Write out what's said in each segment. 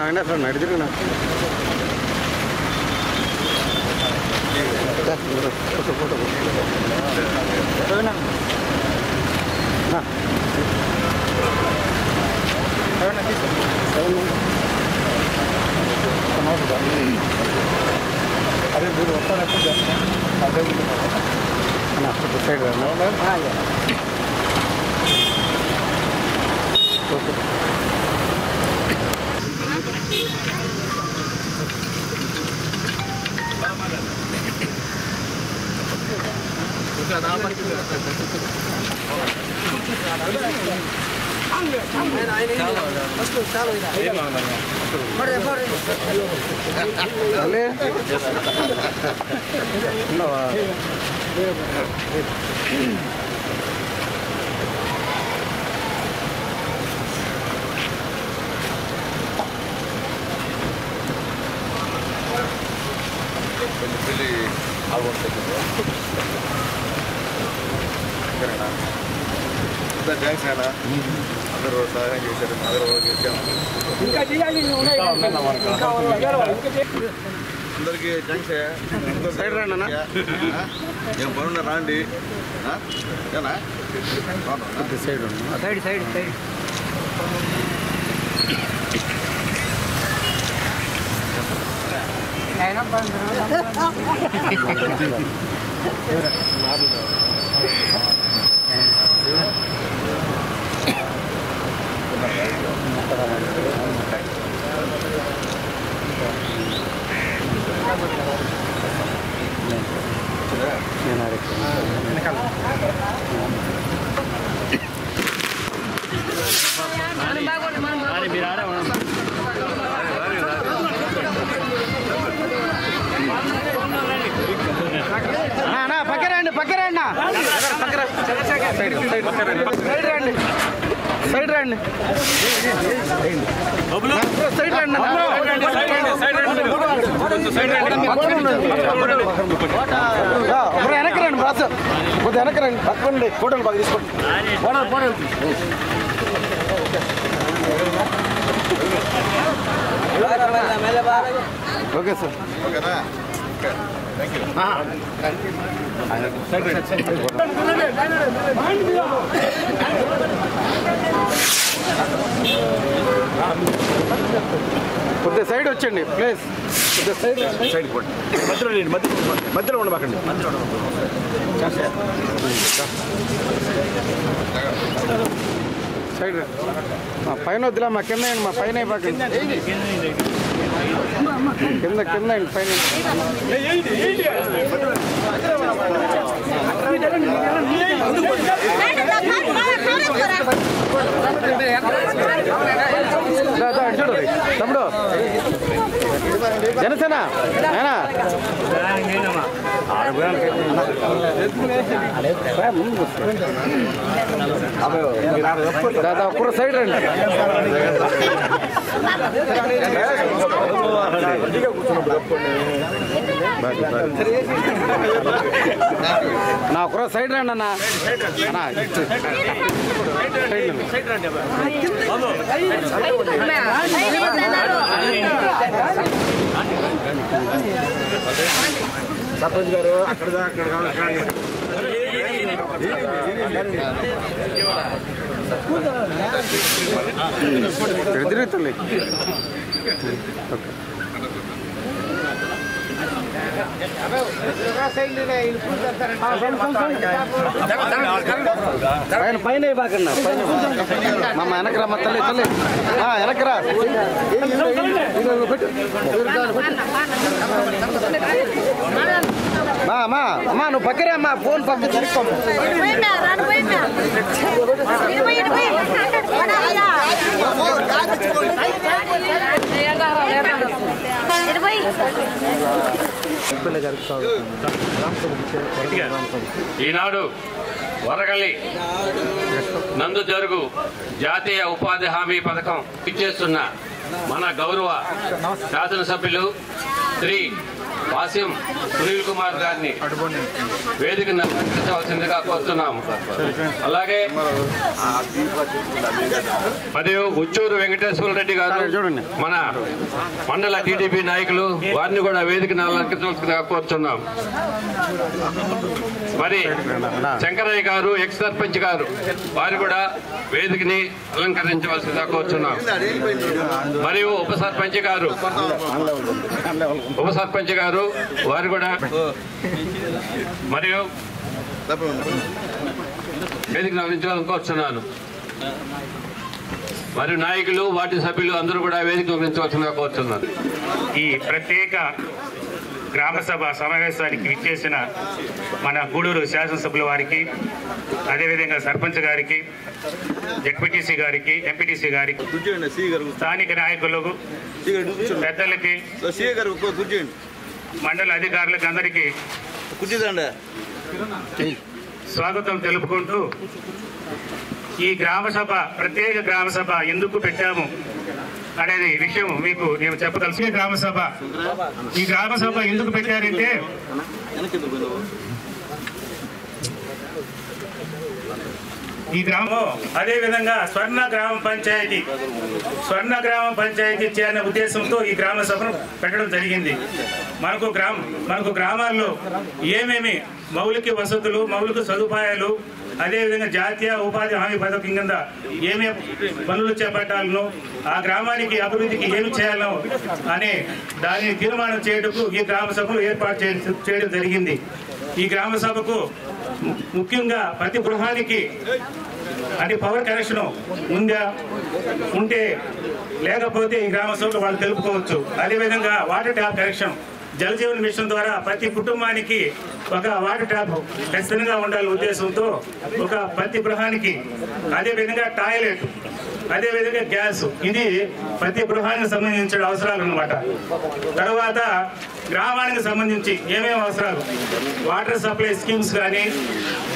అసలు నడిచిరునా photo photo అదే మీరు వస్తానంటే అదే సైడ్ థ్యాంక్స్ అన్న అందరూ సహాయం చేశారు అందరూ అందరికీ థ్యాంక్స్ సైడ్ రండి అన్న ఏం పనున్నా రాండి సైడ్ సైడ్ సైడ్ సైడ్ పక్కరండి పక్కరండి సైడ్ రండి సైడ్ రండి వెనక్కి రండి బాస్ కొద్దిగా వెనక్కి రండి పక్కనండి ఫోటోలు బాగా తీసుకోండి ఓకే సార్ ఓకేనా థ్యాంక్ యూ కొద్దిగా సైడ్ వచ్చండి ప్లీజ్ కొద్దిగా సైడ్ సైడ్ మధ్యలో మధ్యలో ఉండబాకండి సైడ్ మా పైన వద్దులా మా కింద మా పైన అయిపోకండి కింద కింద పైన చూడు తమ్ముడు జనసేన దాదా ఒక్కరు సైడ్ రండి నా ఒక్కరో సైడ్ రండి అన్న సర్పంచ్ గారు అక్కడ తిరుగుతుంది పైన పైన బాకన్నా పైన మా వెనకరా మా తల్లి తల్లి వెనకరా అమ్మా అమ్మా నువ్వు పక్కరే అమ్మా ఫోన్ పక్క జరుపుకోమ్మా ఈనాడు వరగల్లి నందు జరుగు జాతీయ ఉపాధి హామీ పథకం ఇచ్చేస్తున్న మన గౌరవ శాసనసభ్యులు శ్రీ వాస్యం సునీల్ కుమార్ గారిని వేదికను అలంకరించవలసిందిగా కోరుతున్నాము. అలాగే మరియు ఉచ్చూరు వెంకటేశ్వర రెడ్డి గారు మన మండల టీడీపీ నాయకులు, వారిని కూడా వేదికను అలంకరించవలసిందిగా కోరుతున్నాం. మరి శంకరయ్య గారు ఎక్స్ సర్పంచ్ గారు, వారు కూడా వేదికని అలంకరించవలసిందిగా కోరుతున్నాం. మరియు ఉప సర్పంచ్ గారు వారు కూడా మరియు వేదికను అలంకరించాలని కోరుతున్నాను. మరియు నాయకులు, వార్డు సభ్యులు అందరూ కూడా వేదిక అలంకరించవలసిందిగా కోరుతున్నారు. ఈ ప్రత్యేక గ్రామసభ సమావేశానికి ఇచ్చేసిన మన గూడూరు శాసనసభ్యుల వారికి, అదేవిధంగా సర్పంచ్ గారికి, జెడ్పీటీసీ గారికి, ఎంపీటీసీ గారికి, స్థానిక నాయకులకు, పెద్దలకి, మండల అధికారులకు అందరికీ స్వాగతం తెలుపుకుంటూ, ఈ గ్రామసభ ప్రత్యేక గ్రామసభ ఎందుకు పెట్టాము అనేది విషయం మీకు నేను చెప్పదలుసు. ఈ గ్రామసభ ఎందుకు పెట్టారంటే, ఈ గ్రామం అదేవిధంగా స్వర్ణ గ్రామ పంచాయతీ చేరిన ఉద్దేశంతో ఈ గ్రామ సభను పెట్టడం జరిగింది. మనకు గ్రామాల్లో ఏమేమి మౌలిక వసతులు, మౌలిక సదుపాయాలు, అదేవిధంగా జాతీయ ఉపాధి హామీ పథకం కింద ఏమేమి పనులు చేపట్టాలనో, ఆ గ్రామానికి అభివృద్ధికి ఏమి చేయాలో అనే దానిని తీర్మానం చేయటకు ఈ గ్రామ సభను ఏర్పాటు చేయడం జరిగింది. ఈ గ్రామ సభకు ముఖ్యంగా ప్రతి గృహానికి అంటే పవర్ కనెక్షన్ ఉంటే లేకపోతే ఈ గ్రామ సభలో వాళ్ళు తెలుపుకోవచ్చు. అదేవిధంగా water tap connection, Jal Jeevan mission ద్వారా ప్రతి కుటుంబానికి ఒక వాటర్ ట్యాప్ ఖచ్చితంగా ఉండాలనే ఉద్దేశంతో ప్రతి గృహానికి, అదేవిధంగా టాయిలెట్, అదేవిధంగా గ్యాస్, ఇది ప్రతి గృహానికి సంబంధించిన అవసరాలు అన్నమాట. తర్వాత గ్రామానికి సంబంధించి ఏమేమి అవసరాలు, వాటర్ సప్లై స్కీమ్స్ కానీ,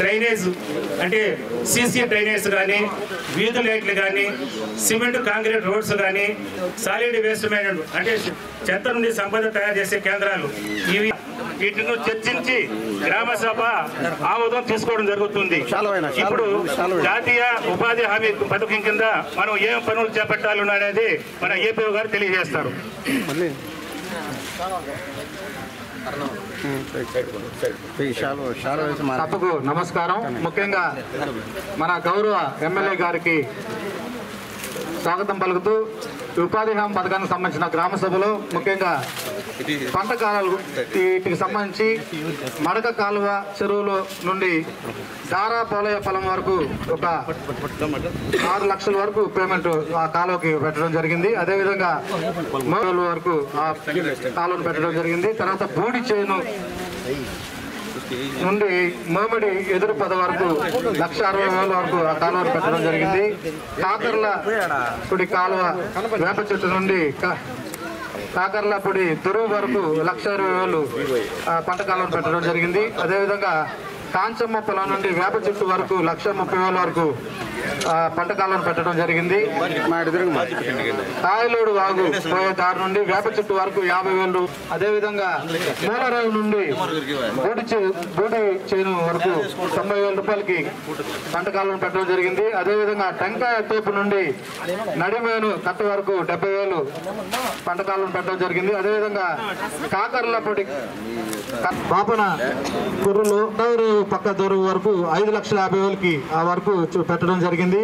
డ్రైనేజ్ అంటే సీసీ డ్రైనేజ్ కానీ, వీధి లైట్లు కానీ, సిమెంట్ కాంక్రీట్ రోడ్స్ కానీ, సాలిడ్ వేస్ట్ మేనేజ్మెంట్ అంటే చెత్త నుండి సంపద తయారు చేసే కేంద్రాలు, వీటిని చర్చించి గ్రామ సభ ఆమోదం తీసుకోవడం జరుగుతుంది. ఇప్పుడు జాతీయ ఉపాధి హామీ పథకం కింద మనం ఏం పనులు చేపట్టాలి అనేది మన ఏపీఓ గారు తెలియజేస్తారు. సభకు నమస్కారం. ముఖ్యంగా మన గౌరవ ఎమ్మెల్యే గారికి స్వాగతం పలుకుతూ, ఉపాధి హామీ పథకానికి సంబంధించిన గ్రామ సభలో ముఖ్యంగా పంట కాలాలు వీటికి సంబంధించి మడక కాలువ చెరువుల నుండి దారా పోలయ పొలం వరకు ఒక 6 లక్షల వరకు పేమెంట్ ఆ కాలువకి పెట్టడం జరిగింది. అదేవిధంగా 3 వరకు ఆ కాలువను పెట్టడం జరిగింది. తర్వాత బూడి చేను నుండి మోమిడి ఎదురు పద వరకు 1,60,000 వరకు ఆ కాలువను పెట్టడం జరిగింది. కాకర్లపూడి కాలువ వేప చెట్టు నుండి కాకర్లపూడి దొరువు వరకు 1,20,000 పంట కాలువను పెట్టడం జరిగింది. అదేవిధంగా కాంచమ్మ పొలం నుండి వేప చెట్టు వరకు 1,30,000 వరకు పంట కాలువను పెట్టడం జరిగింది. కాయలోడు వాగు పోయే దారి నుండి వేప చెట్టు వరకు 50,000. అదేవిధంగా మూలరావు నుండి బూడి చేను వరకు 90,000 రూపాయలకి పంట కాలువను పెట్టడం జరిగింది. అదేవిధంగా టెంకాయ తోపు నుండి నడిమేను కట్ట వరకు 70,000 పంట కాలువను పెట్టడం జరిగింది. అదేవిధంగా కాకర్లపూడి పాపన కుర్రులు పక్క దూరం వరకు 5,50,000కి ఆ వరకు పెట్టడం జరిగింది.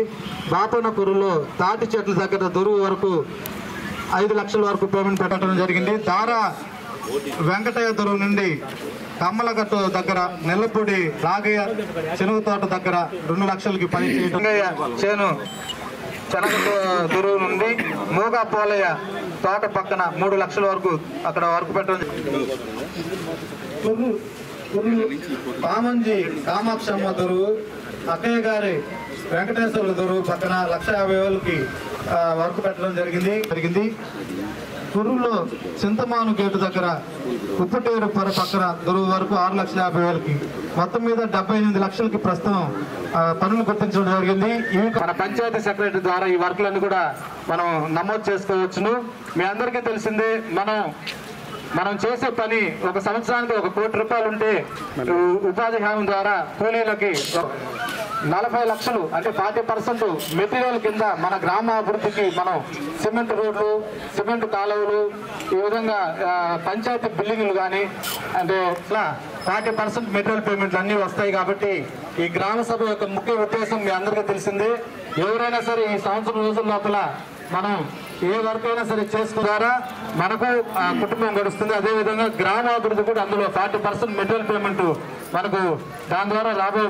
బాపన కుర్రులో తాటి చెట్ల దగ్గర దొరువు వరకు 5 లక్షల వరకు పేమెంట్ పెట్టడం జరిగింది. దారా వెంకటయ్య దొరువు నుండి కమ్మలగట్టు దగ్గర నెల్లపూడి రాగయ్య చెనుగు తోట దగ్గర 2 లక్షలకి పని చేను చెనగ దొరువు నుండి మూగా పోలయ్య తోట పక్కన 3 లక్షల వరకు అక్కడ వరకు పెట్టడం. పామంజి కామాక్షమ్మ దొరువు, అక్కయ్య గారి వెంకటేశ్వర దొరువు పక్కన 1,50,000కి వర్క్ పెట్టడం జరిగింది. కుర్రులో చింతమాను గేటు దగ్గర ఉప్పుటేరు పొర పక్కన దొరువు వరకు 6,50,000కి, మొత్తం మీద 78 లక్షలకి ప్రస్తుతం పనులు గుర్తించడం జరిగింది. ఇవి మన పంచాయతీ సెక్రటరీ ద్వారా ఈ వర్క్లన్నీ కూడా మనం నమోదు చేసుకోవచ్చును. మీ అందరికీ తెలిసిందే, మనం మనం చేసే పని ఒక సంవత్సరానికి 1 కోటి రూపాయలు ఉంటే ఉపాధి హామీ ద్వారా కూలీలకి 40 లక్షలు అంటే 40% మెటీరియల్ కింద మన గ్రామాభివృద్ధికి మనం సిమెంట్ రోడ్లు, సిమెంట్ కాలువలు, ఈ విధంగా పంచాయతీ బిల్డింగ్లు కానీ అంటే ఇట్లా 40% మెటీరియల్ పేమెంట్లు అన్నీ వస్తాయి. కాబట్టి ఈ గ్రామ సభ యొక్క ముఖ్య ఉద్దేశం మీ అందరికీ తెలిసింది. ఎవరైనా సరే ఈ సంవత్సరం రోజుల లోపల మనం ఏ వర్క్ అయినా సరే చేసుకున్నారా మనకు కుటుంబం గడుస్తుంది. అదేవిధంగా గ్రామాభివృద్ధి కూడా అందులో 40% మెటీరియల్ పేమెంట్ మనకు దాని ద్వారా లాభం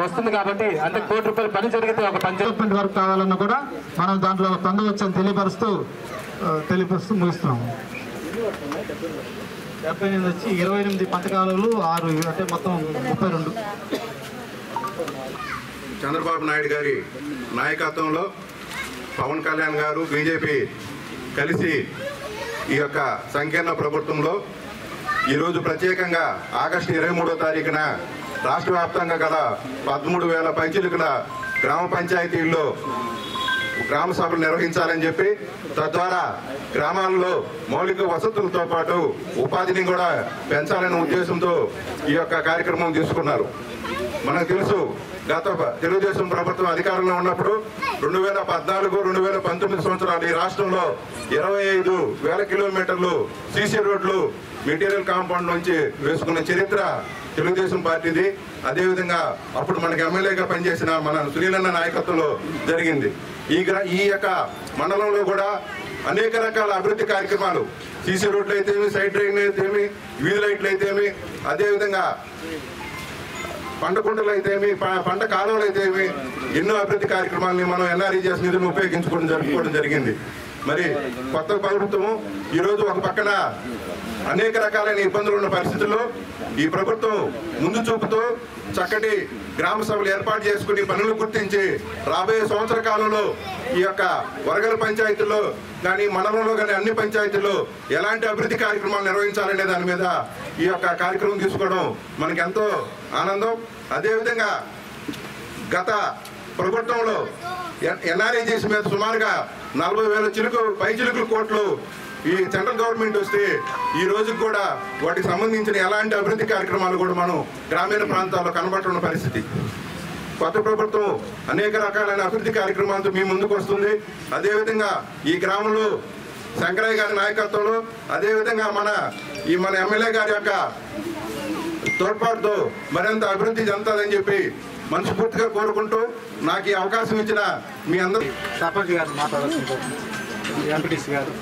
వస్తుంది. కాబట్టి అంటే 1 కోటి రూపాయలు పని జరిగితే ఒక పంచాయతీ వర్క్ కావాలన్నా కూడా మనం దాంట్లో పొందవచ్చని తెలియపరుస్తూ ముగిస్తున్నాము. 78 వచ్చి 28 పథకాలు 6 అంటే మొత్తం 32. చంద్రబాబు నాయుడు గారి నాయకత్వంలో పవన్ కళ్యాణ్ గారు బీజేపీ కలిసి ఈ యొక్క సంకీర్ణ ప్రభుత్వంలో ఈరోజు ప్రత్యేకంగా ఆగస్టు 23వ తారీఖున రాష్ట్ర వ్యాప్తంగా గల 13,000 పైచిలుకుల గ్రామ పంచాయతీల్లో గ్రామ సభలు నిర్వహించాలని చెప్పి తద్వారా గ్రామాల్లో మౌలిక వసతులతో పాటు ఉపాధిని కూడా పెంచాలనే ఉద్దేశంతో ఈ యొక్క కార్యక్రమం తీసుకున్నారు. మనకు తెలుసు గత తెలుగుదేశం ప్రభుత్వం అధికారంలో ఉన్నప్పుడు 2014-2019 సంవత్సరాలు ఈ రాష్ట్రంలో 25,000 కిలోమీటర్లు సీసీ రోడ్లు మెటీరియల్ కాంపౌండ్ నుంచి వేసుకున్న చరిత్ర తెలుగుదేశం పార్టీది. అదేవిధంగా అప్పుడు మనకి ఎమ్మెల్యేగా పనిచేసిన మన సునీలన్న నాయకత్వంలో జరిగింది. ఈ యొక్క మండలంలో కూడా అనేక రకాల అభివృద్ధి కార్యక్రమాలు సీసీ రోడ్లు అయితేమి, సైడ్ డ్రైన్ అయితేమి, వీధి లైట్లు అయితేమి, అదేవిధంగా పంట కుంటలు అయితేమి, పంట కాలువలు అయితేమి ఎన్నో అభివృద్ధి కార్యక్రమాలని మనం ఎన్ఆర్ఈజీఎస్ నిధులను జరుపుకోవడం జరిగింది. మరి కొత్త ప్రభుత్వం ఈరోజు ఒక పక్కన అనేక రకాలైన ఇబ్బందులు ఉన్న పరిస్థితుల్లో ఈ ప్రభుత్వం ముందు చూపుతూ చక్కటి గ్రామ సభలు ఏర్పాటు చేసుకుని పనులు గుర్తించి రాబోయే సంవత్సర కాలంలో ఈ యొక్క వరగల పంచాయతీల్లో కానీ మండలంలో కానీ అన్ని పంచాయతీల్లో ఎలాంటి అభివృద్ధి కార్యక్రమాలు నిర్వహించాలనే దాని మీద ఈ యొక్క కార్యక్రమం తీసుకోవడం మనకి ఎంతో ఆనందం. అదేవిధంగా గత ప్రభుత్వంలో ఎన్ఆర్ఈజీఎస్ మీద సుమారుగా 40,000 పైచిలుకుల కోట్లు ఈ సెంట్రల్ గవర్నమెంట్ వస్తే ఈ రోజుకి కూడా వాటికి సంబంధించిన ఎలాంటి అభివృద్ధి కార్యక్రమాలు కూడా మనం గ్రామీణ ప్రాంతాల్లో కనబడుతున్న పరిస్థితి. కొత్త ప్రభుత్వం అనేక రకాలైన అభివృద్ధి కార్యక్రమాలతో మీ ముందుకు వస్తుంది. అదేవిధంగా ఈ గ్రామంలో శంకరయ్య గారి నాయకత్వంలో అదేవిధంగా మన ఎమ్మెల్యే గారి యొక్క తోడ్పాటుతో మరింత అభివృద్ధి చెందుతుందని చెప్పి మనస్ఫూర్తిగా కోరుకుంటూ నాకు ఈ అవకాశం ఇచ్చిన మీ అందరూ సర్పంచ్ గారు మాట్లాడాల్సింది, ఎంపీటీసీ గారు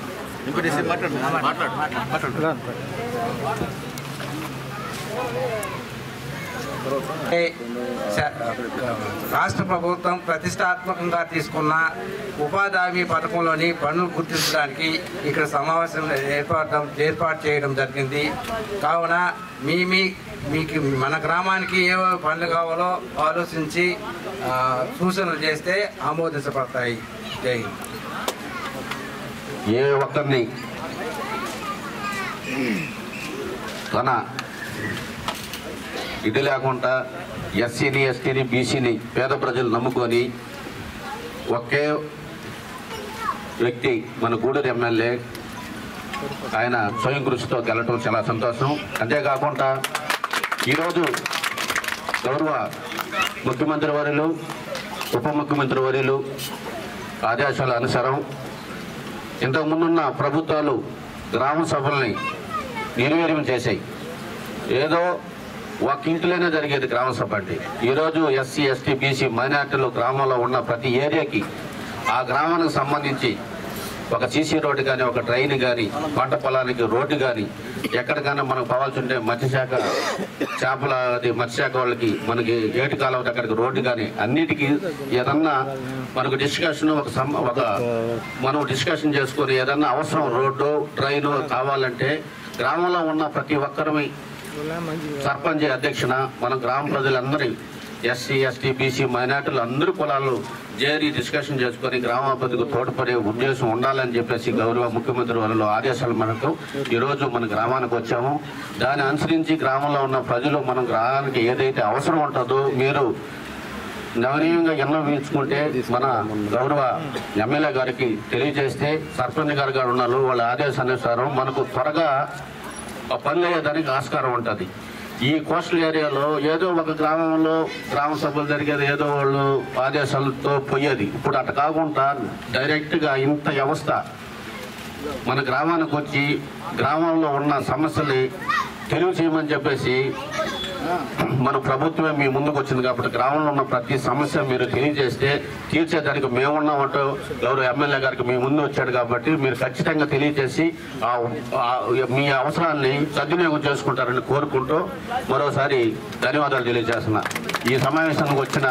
రాష్ట్ర ప్రభుత్వం ప్రతిష్టాత్మకంగా తీసుకున్న ఉపాధి హామీ పథకంలోని పనులు గుర్తించడానికి ఇక్కడ సమావేశం ఏర్పాటు చేయడం జరిగింది. కావున మీకు మన గ్రామానికి ఏ పనులు కావాలో ఆలోచించి సూచనలు చేస్తే ఆమోదించబడతాయి. జై హింద్. ఏ ఒక్కరిని తన ఇది లేకుండా ఎస్సీని, ఎస్టీని, బీసీని పేద ప్రజలు నమ్ముకొని ఒకే వ్యక్తి మన గూడూరు ఎమ్మెల్యే ఆయన స్వయం కృషితో గెలవడం చాలా సంతోషం. అంతేకాకుండా ఈరోజు గౌరవ ముఖ్యమంత్రి వర్యులు, ఉప ముఖ్యమంత్రి వర్యులు ఆదేశాల అనుసారం ఇంతకుముందున్న ప్రభుత్వాలు గ్రామ సభల్ని నిర్వీర్యం చేశాయి. ఏదో ఒక ఇంట్లోనే జరిగేది గ్రామ సభ అంటే. ఈరోజు ఎస్సీ, ఎస్టీ, బీసీ మైనార్టీలు గ్రామంలో ఉన్న ప్రతి ఏరియాకి ఆ గ్రామానికి సంబంధించి ఒక సీసీ రోడ్డు కానీ, ఒక ట్రైన్ కానీ, పంట పొలానికి రోడ్డు కానీ, ఎక్కడికైనా మనకు పోవాల్సి ఉంటే మత్స్యశాఖ మత్స్యశాఖ వాళ్ళకి మనకి ఏటి కాలువ దగ్గరికి రోడ్డు కానీ అన్నిటికీ ఏదన్నా మనకు డిస్కషన్ మనం డిస్కషన్ చేసుకొని ఏదన్నా అవసరం రోడ్డు, ట్రైను కావాలంటే గ్రామంలో ఉన్న ప్రతి ఒక్కరిని సర్పంచ్ అధ్యక్షన మనం గ్రామ ప్రజలందరి ఎస్సీ, ఎస్టీ, బీసీ మైనార్టీలు అందరి కులాలు చేరి డిస్కషన్ చేసుకొని గ్రామాభివృద్ధికి తోడ్పడే ఉద్దేశం ఉండాలని చెప్పేసి గౌరవ ముఖ్యమంత్రి వారిలో ఆదేశాల మేరకు ఈరోజు మన గ్రామానికి వచ్చాము. దాన్ని అనుసరించి గ్రామంలో ఉన్న ప్రజలు మన గ్రామానికి ఏదైతే అవసరం ఉంటుందో మీరు నవనీయంగా విన్నవించుకుంటే మన గౌరవ ఎమ్మెల్యే గారికి తెలియజేస్తే సర్పంచ్ గారు ఉన్నారు వాళ్ళ ఆదేశానుసారం మనకు త్వరగా పనులు అయ్యేదానికి ఆస్కారం ఉంటుంది. ఈ కోస్టల్ ఏరియాలో ఏదో ఒక గ్రామంలో గ్రామ సభలు జరిగేది ఏదో వాళ్ళు ఆదేశాలతో పోయేది. ఇప్పుడు అట్లా కాకుండా డైరెక్ట్గా ఇంత వ్యవస్థ మన గ్రామానికి వచ్చి గ్రామంలో ఉన్న సమస్యల్ని తెలియచేయమని చెప్పేసి మన ప్రభుత్వమే మీ ముందుకు వచ్చింది. కాబట్టి గ్రామంలో ఉన్న ప్రతి సమస్య మీరు తెలియజేస్తే తీర్చేదానికి మేమున్నామంటూ ఎవరు ఎమ్మెల్యే గారికి మీ ముందు వచ్చాడు. కాబట్టి మీరు ఖచ్చితంగా తెలియజేసి మీ అవసరాన్ని సద్వినియోగం చేసుకుంటారని కోరుకుంటూ మరోసారి ధన్యవాదాలు తెలియజేస్తున్నా. ఈ సమావేశానికి వచ్చిన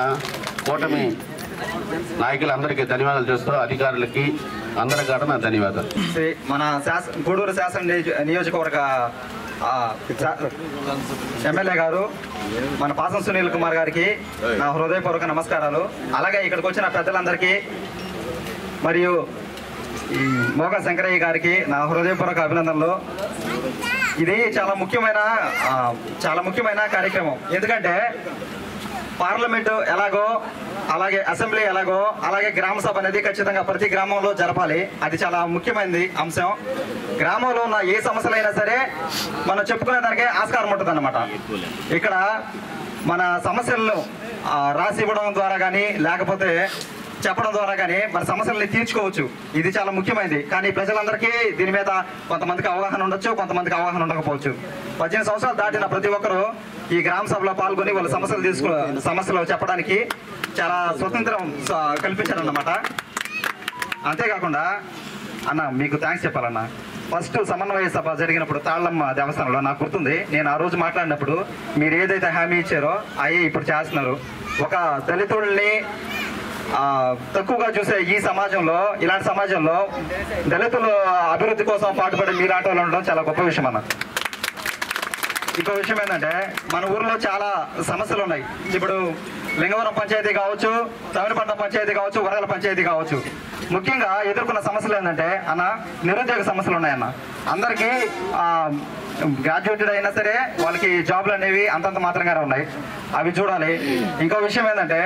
కూటమి నాయకులందరికీ ధన్యవాదాలు చేస్తూ అధికారులకి అందరి కాడ నా ధన్యవాదాలు. మన గూడూరు శాసన నియోజకవర్గ ఎమ్మెల్యే గారు మన పాసం సునీల్ కుమార్ గారికి నా హృదయపూర్వక నమస్కారాలు. అలాగే ఇక్కడికి వచ్చిన పెద్దలందరికీ మరియు ఈ మోగా శంకరయ్య గారికి నా హృదయపూర్వక అభినందనలు. ఇది చాలా ముఖ్యమైన కార్యక్రమం. ఎందుకంటే పార్లమెంటు ఎలాగో అలాగే అసెంబ్లీ ఎలాగో అలాగే గ్రామ సభ అనేది ఖచ్చితంగా ప్రతి గ్రామంలో జరపాలి. అది చాలా ముఖ్యమైనది అంశం. గ్రామంలో ఉన్న ఏ సమస్యలైనా సరే మనం చెప్పుకునే దానికే ఆస్కారం ఉంటుంది అన్నమాట. ఇక్కడ మన సమస్యలను రాసి ఇవ్వడం ద్వారా కానీ లేకపోతే చెప్పడం ద్వారా కానీ మన సమస్యల్ని తీర్చుకోవచ్చు. ఇది చాలా ముఖ్యమైనది. కానీ ప్రజలందరికీ దీని మీద కొంతమందికి అవగాహన ఉండొచ్చు, కొంతమందికి అవగాహన ఉండకపోవచ్చు. 18 సంవత్సరాలు దాటిన ప్రతి ఒక్కరూ ఈ గ్రామ సభలో పాల్గొని వాళ్ళ సమస్యలు చెప్పడానికి చాలా స్వతంత్రం కల్పించారన్నమాట. అంతేకాకుండా అన్న మీకు థ్యాంక్స్ చెప్పాలన్న. ఫస్ట్ సమన్వయ సభ జరిగినప్పుడు తాళ్ళమ్మ దేవస్థానంలో నాకు గుర్తుంది. నేను ఆ రోజు మాట్లాడినప్పుడు మీరు ఏదైతే హామీ ఇచ్చారో అవి ఇప్పుడు చేస్తున్నారు. ఒక దళితుల్ని తక్కువగా చూసే ఈ సమాజంలో, ఇలాంటి సమాజంలో దళితుల అభివృద్ధి కోసం పాటుపడే మీలాంటి వాళ్ళు ఉండడం చాలా గొప్ప విషయం అన్న. ఇంకో విషయం ఏంటంటే మన ఊర్లో చాలా సమస్యలు ఉన్నాయి. ఇప్పుడు లింగవరం పంచాయతీ కావచ్చు, తమిళపట్నం పంచాయతీ కావచ్చు, వరగల పంచాయతీ కావచ్చు. ముఖ్యంగా ఎదుర్కొన్న సమస్యలు ఏంటంటే అన్న నిరుద్యోగ సమస్యలు ఉన్నాయన్న. అందరికీ గ్రాడ్యుయేటెడ్ అయినా సరే వాళ్ళకి జాబ్లు అనేవి అంతంత మాత్రంగానే ఉన్నాయి. అవి చూడాలి. ఇంకో విషయం ఏంటంటే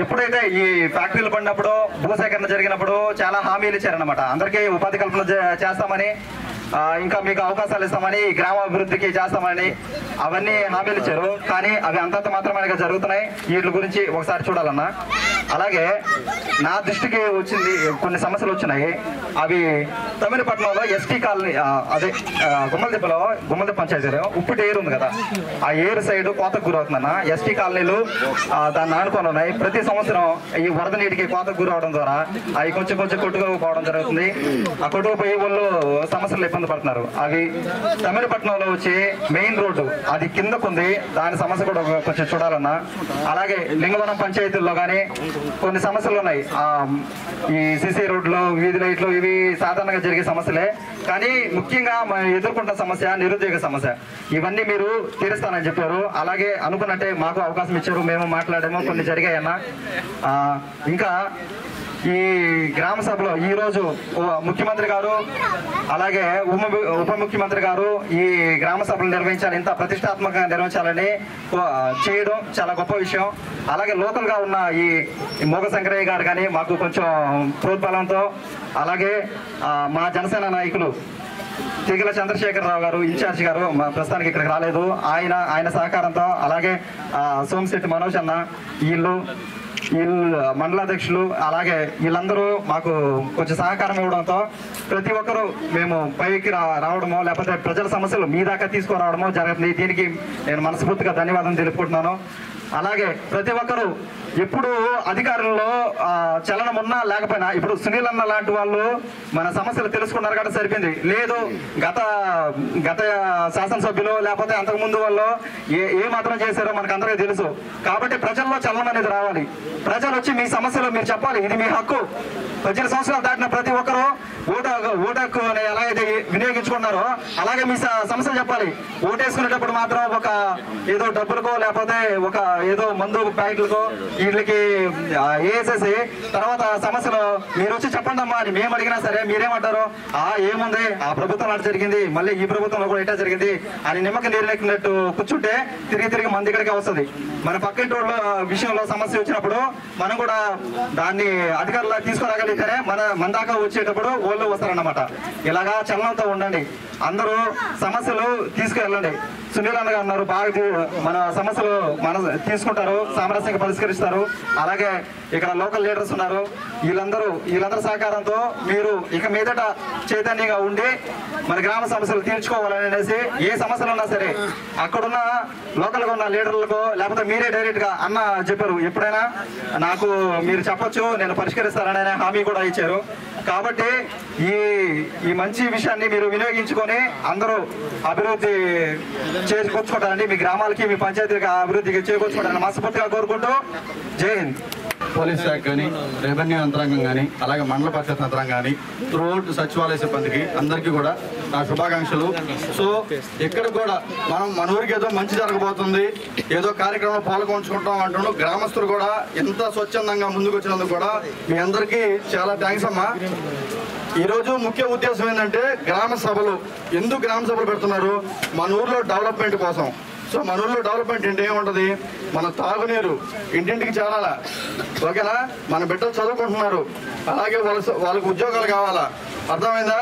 ఎప్పుడైతే ఈ ఫ్యాక్టరీలు పడినప్పుడు భూసేకరణ జరిగినప్పుడు చాలా హామీలు ఇచ్చారన్నమాట. అందరికీ ఉపాధి కల్పన చేస్తామని, ఇంకా మీకు అవకాశాలు ఇస్తామని, గ్రామాభివృద్ధికి చేస్తామని అవన్నీ హామీలు ఇచ్చారు. కానీ అవి అంతంత మాత్రమే జరుగుతున్నాయి. వీటి గురించి ఒకసారి చూడాలన్నా. అలాగే నా దృష్టికి వచ్చింది కొన్ని సమస్యలు వచ్చినాయి. అవి తమిళపట్నంలో ఎస్టీ కాలనీ, అదే గుమ్మలదిప్ప పంచాయతీలో ఉప్పుటి ఏరు ఉంది కదా, ఆ ఏరు సైడ్ కోతకు గురవుతుందన్న. ఎస్టీ కాలనీలు దాన్ని ఆనుకొని ఉన్నాయి. ప్రతి సంవత్సరం ఈ వరద నీటికి కోతకు గురవడం ద్వారా అవి కొంచెం కొట్టుకుపోవడం జరుగుతుంది. ఆ కొట్టుకుపోయి వాళ్ళు సమస్యలు ఇబ్బంది పడుతున్నారు. అవి తమిళపట్నంలో వచ్చి మెయిన్ రోడ్డు అది కిందకుంది, దాని సమస్య కూడా కొంచెం చూడాలన్నా. అలాగే లింగవరం పంచాయతీల్లో కానీ కొన్ని సమస్యలు ఉన్నాయి. ఈ సిసి రోడ్లు, వీధి లైట్లు ఇవి సాధారణంగా జరిగే సమస్యలే. కానీ ముఖ్యంగా మనం ఎదుర్కొంటున్న సమస్య నిరుద్యోగ సమస్య. ఇవన్నీ మీరు తీరుస్తానని చెప్పారు. అలాగే అనుకున్నట్టే మాకు అవకాశం ఇచ్చారు, మేము మాట్లాడాము, కొన్ని జరిగాయన్న. ఇంకా ఈ గ్రామ సభలో ఈరోజు ముఖ్యమంత్రి గారు అలాగే ఉప ముఖ్యమంత్రి గారు ఈ గ్రామ సభలు నిర్వహించాలి, ఇంత ప్రతిష్టాత్మకంగా నిర్వహించాలని చేయడం చాలా గొప్ప విషయం. అలాగే లోకల్గా ఉన్న ఈ మోగ శంకరయ్య గారు కానీ మాకు కొంచెం ప్రోత్బలంతో, అలాగే మా జనసేన నాయకులు తీగల చంద్రశేఖరరావు గారు ఇన్ఛార్జ్ గారు ప్రస్తుతానికి ఇక్కడికి రాలేదు, ఆయన సహకారంతో, అలాగే సోమశెట్టి మనోజ్ అన్న, వీళ్ళు మండలాధ్యక్షులు, అలాగే వీళ్ళందరూ మాకు కొంచెం సహకారం ఇవ్వడంతో ప్రతి ఒక్కరూ మేము పైకి రావడమో లేకపోతే ప్రజల సమస్యలు మీ దాకా తీసుకురావడమో జరుగుతుంది. దీనికి నేను మనస్ఫూర్తిగా ధన్యవాదం తెలుపుకుంటున్నాను. అలాగే ప్రతి ఒక్కరూ ఎప్పుడు అధికారుల్లో చలనం ఉన్నా లేకపోయినా, ఇప్పుడు సునీల్ అన్న లాంటి వాళ్ళు మన సమస్యలు తెలుసుకున్నారు కాబట్టి సరిపోయింది. లేదు గత శాసనసభ్యులు లేకపోతే అంతకుముందు వాళ్ళు ఏ మాత్రం చేశారో మనకు అందరికీ తెలుసు. కాబట్టి ప్రజల్లో చలనం అనేది రావాలి. ప్రజలు వచ్చి మీ సమస్యలు మీరు చెప్పాలి, ఇది మీ హక్కు. 18 సంవత్సరాలు దాటిన ప్రతి ఒక్కరూ ఓటు ఎలా అయితే వినియోగించుకున్నారో అలాగే మీ సమస్యలు చెప్పాలి. ఓటేసుకునేటప్పుడు మాత్రం ఒక ఏదో డబ్బులకో లేకపోతే ఒక ఏదో మందు ప్యాకెట్లకు వీళ్ళకి వేసేసి తర్వాత సమస్యలు మీరు వచ్చి చెప్పండి అమ్మా అని మేము అడిగినా సరే మీరేమంటారు, ఏముంది ఆ ప్రభుత్వం అటు జరిగింది, మళ్ళీ ఈ ప్రభుత్వంలో కూడా ఇటా జరిగింది అని నిమ్మక నీరెక్కినట్టు కూర్చుంటే తిరిగి మంది ఇక్కడికే వస్తుంది. మన పక్కింటి వాళ్ళ విషయంలో సమస్య వచ్చినప్పుడు మనం కూడా దాన్ని అధికారులు తీసుకురాగలిగితేనే మన దాకా వచ్చేటప్పుడు వాళ్ళు వస్తారన్నమాట. ఇలాగా చలనంతో ఉండండి, అందరూ సమస్యలు తీసుకువెళ్ళండి. సునీల్ అన్న అన్నారు బాగా మన సమస్యలు తీసుకుంటారు, సామరస్యంగా పరిష్కరిస్తారు. అలాగే ఇక్కడ లోకల్ లీడర్స్ ఉన్నారు, వీళ్ళందరూ సహకారంతో మీరు ఇక మీదట చైతన్యంగా ఉండి మన గ్రామ సమస్యలు తీర్చుకోవాలని అనేసి ఏ సమస్యలు ఉన్నా సరే అక్కడున్న లోకల్గా ఉన్న లీడర్లకు లేకపోతే మీరే డైరెక్ట్ గా అన్న చెప్పారు, ఎప్పుడైనా నాకు మీరు చెప్పొచ్చు నేను పరిష్కరిస్తానని హామీ కూడా ఇచ్చారు. కాబట్టి ఈ మంచి విషయాన్ని మీరు వినియోగించుకొని అందరూ అభివృద్ధి చేకూర్చుకోవడానికి, మీ గ్రామాలకి మీ పంచాయతీకి అభివృద్ధికి చేకూర్చుకోవడానికి మనస్ఫూర్తిగా కోరుకుంటూ జై హింద్. పోలీస్ శాఖ కానీ, రెవెన్యూ యంత్రాంగం కానీ, అలాగే మండల పరిషత్ యంత్రాంగం కానీ, త్రూఅవుట్ సచివాలయ సిబ్బందికి అందరికీ కూడా నా శుభాకాంక్షలు. సో ఇక్కడ కూడా మన ఊరికి ఏదో మంచి జరగబోతుంది, ఏదో కార్యక్రమంలో పాల్గొంచుకుంటాం అంటున్నాం. గ్రామస్తులు కూడా ఎంత స్వచ్ఛందంగా ముందుకు వచ్చినందుకు కూడా మీ అందరికీ చాలా థ్యాంక్స్ అమ్మా. ఈరోజు ముఖ్య ఉద్దేశం ఏంటంటే గ్రామ సభలు. ఎందుకు గ్రామ సభలు పెడుతున్నారు? మన ఊర్లో డెవలప్మెంట్ కోసం. సో మన ఊళ్ళో డెవలప్మెంట్ అంటే ఏముంటుంది, మన తాగునీరు ఇంటింటికి చేరాలా, ఓకేనా? మన బిడ్డలు చదువుకుంటున్నారు, అలాగే వాళ్ళకి ఉద్యోగాలు కావాలా, అర్థమైందా?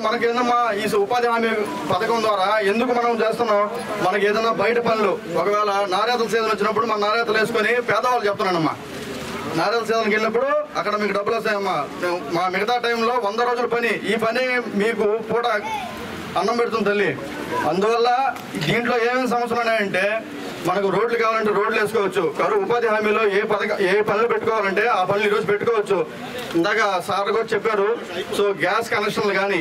మనకేదమ్మా ఈ ఉపాధి హామీ పథకం ద్వారా ఎందుకు మనం చేస్తున్నాం, మనకి ఏదైనా బయట పనులు, ఒకవేళ నారేతల సీజన్ వచ్చినప్పుడు మన నారేతలు వేసుకొని పేదవాళ్ళు చెప్తున్నానమ్మా, నారేతల సీజన్కి వెళ్ళినప్పుడు అక్కడ మీకు డబ్బులు వస్తాయమ్మా, మా మిగతా టైంలో 100 రోజుల పని, ఈ పని మీకు పూట అన్నం పెడుతుంది తల్లి. అందువల్ల దీంట్లో ఏమేమి సమస్యలు ఉన్నాయంటే మనకు రోడ్లు కావాలంటే రోడ్లు వేసుకోవచ్చు, కరువు ఉపాధి హామీలో ఏ పనులు పెట్టుకోవాలంటే ఆ పనులు ఈరోజు పెట్టుకోవచ్చు. ఇందాక సార్ కూడా చెప్పారు. సో గ్యాస్ కనెక్షన్లు కానీ,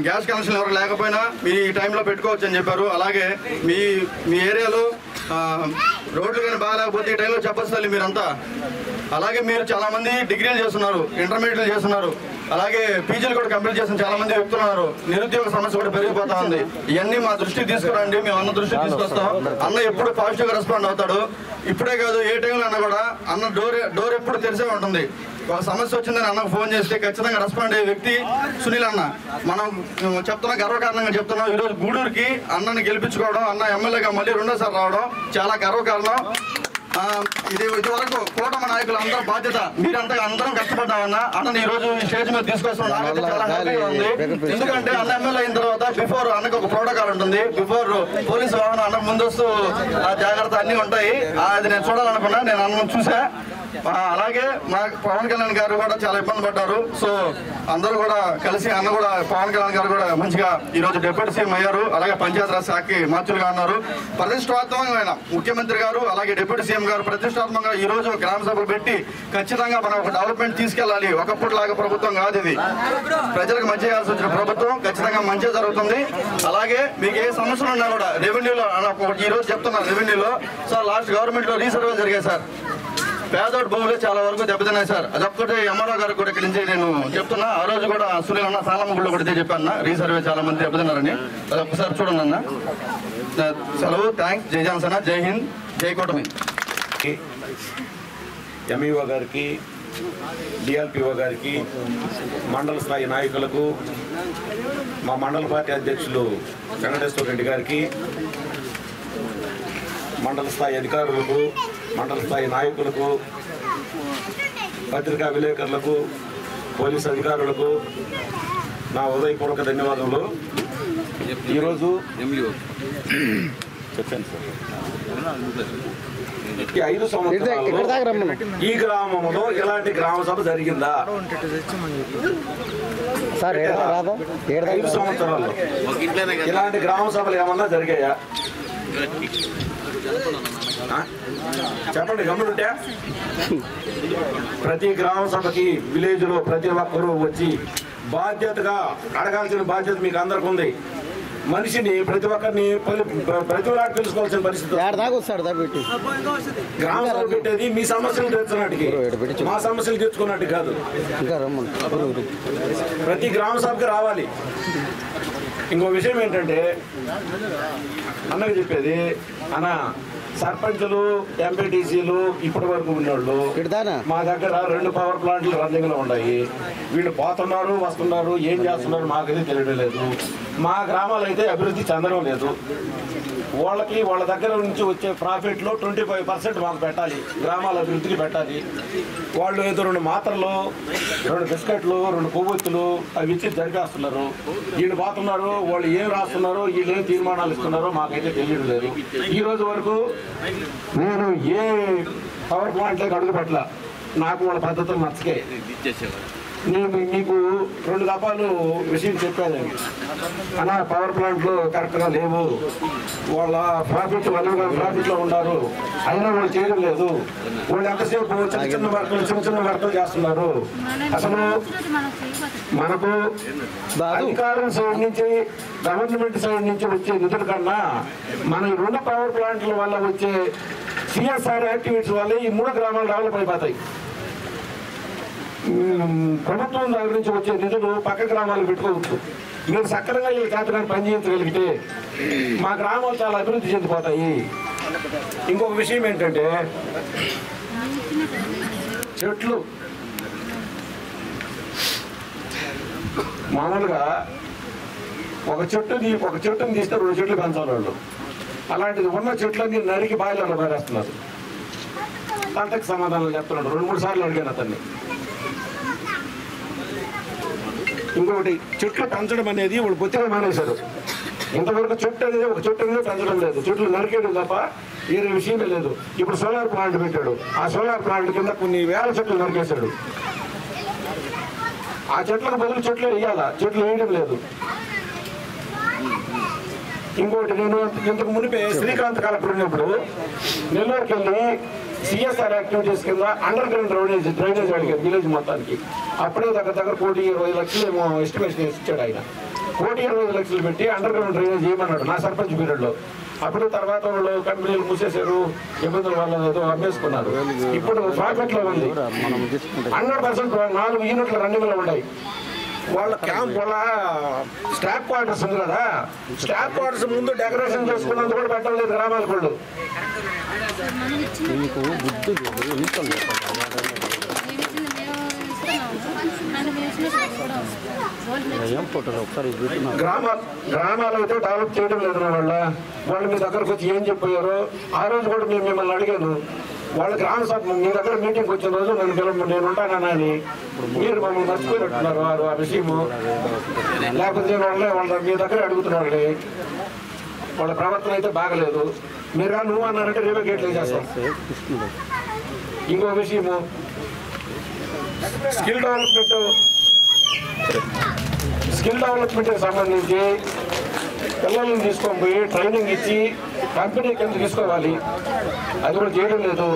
గ్యాస్ కనెక్షన్ ఎవరు లేకపోయినా మీ ఈ టైంలో పెట్టుకోవచ్చు అని చెప్పారు. అలాగే మీ ఏరియాలో రోడ్లు కానీ బాగాలేకపోతే ఈ టైంలో చెప్పచ్చు తల్లి మీరంతా. అలాగే మీరు చాలా మంది డిగ్రీలు చేస్తున్నారు, ఇంటర్మీడియట్లు చేస్తున్నారు, అలాగే పీజీలు కూడా కంప్లీట్ చేసిన చాలా మంది చెప్తున్నారు. నిరుద్యోగ సమస్య కూడా పెరిగిపోతా ఉంది. ఇవన్నీ మా దృష్టికి తీసుకురండి, మేము అన్న దృష్టికి తీసుకొస్తాం. అన్న ఎప్పుడు పాజిటివ్గా రెస్పాండ్ అవుతాడు. ఇప్పుడే కాదు ఏ టైంలో అన్న కూడా అన్న డోర్ ఎప్పుడు తెరిసే ఉంటుంది. ఒక సమస్య వచ్చిందని అన్నకు ఫోన్ చేస్తే ఖచ్చితంగా రెస్పాండ్ అయ్యే వ్యక్తి సునీల్ అన్న. మనం చెప్తున్నా, గర్వకారణంగా చెప్తున్నాం. ఈరోజు గూడూరుకి అన్నని గెలిపించుకోవడం, అన్న ఎమ్మెల్యేగా మళ్ళీ 2వ సారి రావడం చాలా గర్వకారణం. ఇది వరకు కూటమి నాయకులు అందరూ బాధ్యత, మీరంతా అందరం కష్టపడ్డామన్నా అన్నని ఈ రోజు ఈ స్టేజ్ మీద తీసుకొస్తున్నాం. నాకైతే చాలా హ్యాపీగా ఉంది. ఎందుకంటే అన్న ఎమ్మెల్యే అయిన తర్వాత బిఫోర్ అన్నకు ఒక ప్రోటోకాల్ ఉంటుంది. బిఫోర్ పోలీసు వాహనం అన్నకు ముందస్తు జాగ్రత్త అన్ని ఉంటాయి. అది నేను చూడాలనుకున్నా, నేను అన్నను చూసా. అలాగే మా పవన్ కళ్యాణ్ గారు కూడా చాలా ఇబ్బంది పడ్డారు. సో అందరూ కూడా కలిసి అన్న కూడా పవన్ కళ్యాణ్ గారు కూడా మంచిగా ఈ రోజు డిప్యూటీ సీఎం అయ్యారు. అలాగే పంచాయతీరాజ్ శాఖకి మంత్రులుగా ఉన్నారు. ప్రతిష్టాత్మకమైన ముఖ్యమంత్రి గారు అలాగే డిప్యూటీ సీఎం గారు ప్రతిష్టాత్మకంగా ఈ రోజు గ్రామ సభలు పెట్టి ఖచ్చితంగా మనం ఒక డెవలప్మెంట్ తీసుకెళ్ళాలి. ఒకప్పటిలాగా ప్రభుత్వం కాదు ఇది, ప్రజలకు మంచి చేయాల్సి వచ్చిన ప్రభుత్వం. ఖచ్చితంగా మంచి జరుగుతుంది. అలాగే మీకు ఏ సమస్యలు ఉన్నా కూడా రెవెన్యూలో ఈ రోజు చెప్తున్నారు, రెవెన్యూలో సార్ లాస్ట్ గవర్నమెంట్ లో రీసర్వే జరిగాయి సార్. పేదోడు భూములు చాలా వరకు దెబ్బతిన్నాయి సార్. అదొక్కటి ఎంఆర్ఓ గారు కూడా ఇక్కడి నుంచి నేను చెప్తున్నా. ఆ రోజు కూడా సునీల్ అన్న సాలమ్మ గుడిలో కూడా చెప్పాను, రీసర్వే చాలా మంది దెబ్బతిన్నారని. అది ఒక్కసారి చూడండి అన్న. సెలవు. థ్యాంక్స్. జై జాన్సన్, జై హింద్, జై కూటమి. ఎంఈఓ గారికి, డిఆర్పిఓ గారికి, మండల స్థాయి నాయకులకు, మా మండల పార్టీ అధ్యక్షులు వెంకటేశ్వర రెడ్డి గారికి, మండల స్థాయి అధికారులకు, మండల స్థాయి నాయకులకు, పత్రికా విలేకరులకు, పోలీసు అధికారులకు నా హృదయపూర్వక ధన్యవాదములు. ఈరోజు చెప్పాను సార్, ఈ 5 సంవత్సరాల్లో ఈ గ్రామంలో ఇలాంటి గ్రామ సభ జరిగిందా? 5 సంవత్సరాల్లో ఇలాంటి గ్రామ సభలు ఏమన్నా జరిగాయా? చెప్పండి. గమనుంటే ప్రతి గ్రామ సభకి విలేజ్ లో ప్రతి ఒక్కరూ వచ్చి బాధ్యతగా అడగాల్సిన బాధ్యత మీకు అందరికి ఉంది. మనిషిని ప్రతి ఒక్కరిని ప్రతిలాంటి తెలుసుకోవాల్సిన పరిస్థితి. గ్రామ సభ పెట్టేది మీ సమస్యలు తీర్చుకున్నట్టుకి, మా సమస్యలు తీర్చుకున్నట్టు కాదు. ప్రతి గ్రామ సభకి రావాలి. ఇంకో విషయం ఏంటంటే అన్నకి చెప్పేది అన్న, సర్పంచులు ఎంపీటీసీలు ఇప్పటి వరకు ఉన్నోళ్ళు మా దగ్గర 2 పవర్ ప్లాంట్లు రన్నింగ్లో ఉన్నాయి. వీళ్ళు పోతున్నారు వస్తున్నారు, ఏం చేస్తున్నారు మాకైతే తెలియడం లేదు. మా గ్రామాలు అయితే అభివృద్ధి చెందడం లేదు. వాళ్ళకి వాళ్ళ దగ్గర నుంచి వచ్చే ప్రాఫిట్లో 25% మాకు పెట్టాలి, గ్రామాల అభివృద్ధికి పెట్టాలి. వాళ్ళు ఏదో 2 మాత్రలు, 2 బిస్కెట్లు, 2 కొవ్వొత్తులు అవి ఇచ్చి జరిపేస్తున్నారు. వీళ్ళు పోతున్నారు, వాళ్ళు ఏం రాస్తున్నారో, వీళ్ళు ఏం తీర్మానాలు ఇస్తున్నారో మాకైతే తెలియడం లేదు. ఈ రోజు వరకు నేను ఏ పవర్ ప్లాంట్లోకి అడుగు పెట్టాల. నాకు వాళ్ళ పద్ధతులు నచ్చకే. నేను మీకు 2 దఫాలు విషయం చెప్పాను అన్న, పవర్ ప్లాంట్లు కరెక్ట్గా లేవు, వాళ్ళ ప్రాఫిట్లో ఉన్నారు, అయినా వాళ్ళు చేయడం లేదు. వాళ్ళు ఎంతసేపు చిన్న వర్కులు చేస్తున్నారు. అసలు మనకు అధికారం సైడ్ నుంచి, గవర్నమెంట్ సైడ్ నుంచి వచ్చే నిధుల కన్నా మన ఈ 2 పవర్ ప్లాంట్ల వల్ల వచ్చే సిఎస్ఆర్ యాక్టివిటీస్ వల్ల ఈ 3 గ్రామాలు డెవలప్ అయిపోతాయి. ప్రభుత్వం దగ్గర నుంచి వచ్చే నిధులు పక్క గ్రామాలకు పెట్టుకోవచ్చు. మీరు సక్రమంగా ఈ ఖాతాన్ని పనిచేయించగలిగితే మా గ్రామాలు చాలా అభివృద్ధి చెందిపోతాయి. ఇంకొక విషయం ఏంటంటే చెట్లు. మామూలుగా ఒక చెట్టుని తీస్తే 2 చెట్లు పెంచాలి వాళ్ళు. అలాంటిది ఉన్న చెట్లన్నీ నరికి బాయిలలో పారేస్తున్నారు. పంటకు సమాధానం చెప్తున్నాడు. 2-3 సార్లు అడిగాను అతన్ని. ఇంకొకటి, చెట్లు పెంచడం అనేది వాళ్ళు బొత్తిగా మానేశారు. ఇంతవరకు చెట్టు అనేది ఒక చెట్టు అనేది పెంచడం లేదు, చెట్లు నరికేయడం తప్ప వేరే విషయమే లేదు. ఇప్పుడు సోలార్ ప్లాంట్ పెట్టాడు. ఆ సోలార్ ప్లాంట్ కింద కొన్ని వేల చెట్లు నరికేశాడు. ఆ చెట్లకు బదులు చెట్లు వేయాలా, చెట్లు వేయడం లేదు. ఇంకోటి, నేను ఇంతకు మునిపే శ్రీకాంత్ కలెక్టర్ ఉన్నప్పుడు నెల్లూరుకి వెళ్ళి సిఎస్ఆర్ యాక్టివిటీస్ కింద అండర్ గ్రౌండ్ డ్రైనేజ్ అడిగారు విలేజ్ మొత్తానికి. అప్పుడే దగ్గర 1,20 లక్షలు ఏమో ఎస్టిమేషన్ ఇచ్చాడు ఆయన. 1,20 లక్షలు పెట్టి అండర్ గ్రౌండ్ డ్రైనేజ్ చేయమన్నాడు నా సర్పంచ్ పీరియడ్లో. అప్పుడు తర్వాత వాళ్ళు కంపెనీలు మూసేశారు, ఇబ్బందుల వల్ల ఏదో అమ్మేసుకున్నారు. ఇప్పుడు ప్రాఫిట్లో ఉంది. 100% 4 యూనిట్లు రన్నింగ్లో ఉన్నాయి. వాళ్ళ క్యాంప్, వాళ్ళ స్టాఫ్ క్వార్టర్స్ ఉంది కదా, స్టాఫ్ క్వార్టర్స్ ముందు డెకరేషన్ చేసుకున్నంత కూడా పెట్టలేదు గ్రామాలకు వాళ్ళు. గ్రామాలు అయితే డెవలప్ చేయడం లేదు. వాళ్ళు మీ దగ్గరకు వచ్చి ఏం చెప్పారో ఆ రోజు కూడా నేను మిమ్మల్ని అడిగాను. వాళ్ళ గ్రామ సభ మీ దగ్గర మీటింగ్కి వచ్చిన రోజు నేను ఉంటానన్నా అని మీరు మమ్మల్ని మర్చిపోయినట్టున్నారు ఆ విషయము. లేకపోతే వాళ్ళ మీ దగ్గర అడుగుతున్నాడు. వాళ్ళ ప్రవర్తన అయితే బాగలేదు. మీరు నువ్వు అన్నారంటే రేపే గేట్లు చేస్తాం. ఇంకో విషయము, స్కిల్ డెవలప్మెంట్కి సంబంధించి పిల్లల్ని తీసుకొని పోయి ట్రైనింగ్ ఇచ్చి కంపెనీ కింద తీసుకోవాలి. అది కూడా చేయడం లేదు.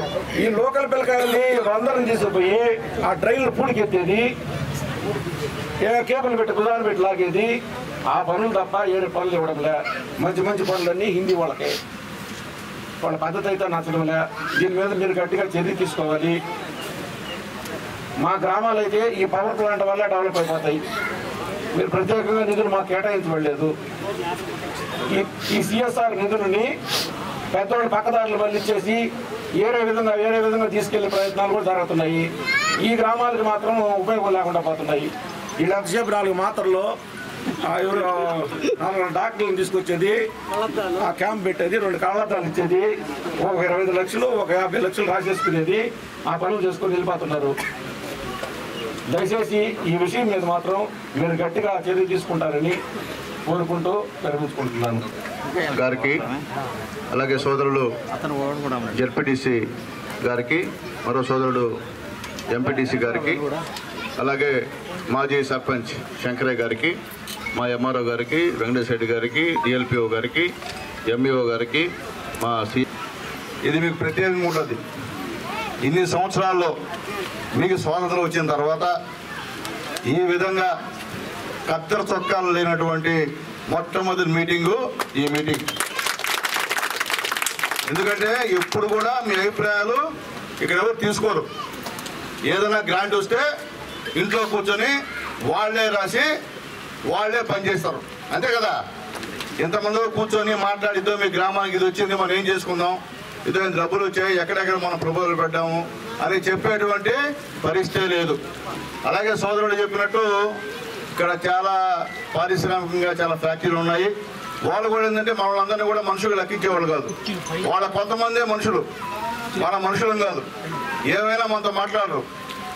ఈ లోకల్ పిల్లకాయల్ని అందరం తీసుకుపోయి ఆ డ్రైన్లు పూడికెత్తేది, కేబుల్ పెట్టి కుదాలు పెట్టి లాగేది, ఆ పనులు తప్ప ఏడు పనులు ఇవ్వడంలే. మంచి మంచి పనులన్నీ హిందీ వాళ్ళకే. వాళ్ళ పద్ధతి అయితే నచ్చడంలే. దీని మీద మీరు గట్టిగా చర్య తీసుకోవాలి. మా గ్రామాలు అయితే ఈ పవర్ ప్లాంట్ వల్ల డెవలప్ అయిపోతాయి. మీరు ప్రత్యేకంగా నిధులు మాకు కేటాయించబడలేదు. ఈ సిఎస్ఆర్ నిధులని పెద్దవాళ్ళు పక్కదారులు మళ్ళిచ్చేసి వేరే విధంగా తీసుకెళ్లే ప్రయత్నాలు కూడా జరుగుతున్నాయి. ఈ గ్రామాలకు మాత్రం ఉపయోగం లేకుండా పోతున్నాయి. వీళ్ళు ఎంతసేపు 4 మాత్రల్లో 4 డాక్టర్లను తీసుకొచ్చేది, ఆ క్యాంప్ పెట్టేది, 2 కళ్ళద్దాలు ఇచ్చేది, ఒక 25 లక్షలు, ఒక 50 లక్షలు రాసేసుకునేది, ఆ పనులు చేసుకొని వెళ్ళిపోతున్నారు. దయచేసి ఈ విషయం మీద మాత్రం మీరు గట్టిగా చర్య తీసుకుంటారని కోరుకుంటూ విరమించుకుంటున్నాను. గారికి అలాగే సోదరులు జెడ్పీటీసీ గారికి, మరో సోదరుడు ఎంపీటీసీ గారికి, అలాగే మాజీ సర్పంచ్ శంకరయ్య గారికి, మా ఎంఆర్ఓ గారికి, వెంకటేశ్వర రెడ్డి గారికి, డిఎల్పిఓ గారికి, ఎంఈఓ గారికి, మా ఇది మీకు ప్రత్యేకంగా ఉంటుంది. ఇన్ని సంవత్సరాల్లో మీకు స్వాతంత్రం వచ్చిన తర్వాత ఈ విధంగా కత్తెర చొక్కాలు లేనటువంటి మొట్టమొదటి మీటింగు ఈ మీటింగ్. ఎందుకంటే ఎప్పుడు కూడా మీ అభిప్రాయాలు ఇక్కడ ఎవరు తీసుకోరు. ఏదైనా గ్రాంట్ వస్తే ఇంట్లో కూర్చొని వాళ్ళే రాసి వాళ్ళే పనిచేస్తారు. అంతే కదా. ఇంతమంది కూర్చొని మాట్లాడిద్దో మీ గ్రామానికి ఇది వచ్చింది మనం ఏం చేసుకుందాం, ఇదో డబ్బులు వచ్చాయి ఎక్కడెక్కడ మనం ప్రపోజల్ పెట్టాము అని చెప్పేటువంటి పరిస్థితి లేదు. అలాగే సోదరుడు చెప్పినట్టు ఇక్కడ చాలా పారిశ్రామికంగా చాలా ఫ్యాక్టరీలు ఉన్నాయి. వాళ్ళు కూడా ఏంటంటే మన వాళ్ళందరినీ కూడా మనుషులు లెక్కించేవాళ్ళు కాదు. వాళ్ళ కొంతమందే మనుషులు, మన మనుషులం కాదు. ఏమైనా మనతో మాట్లాడరు,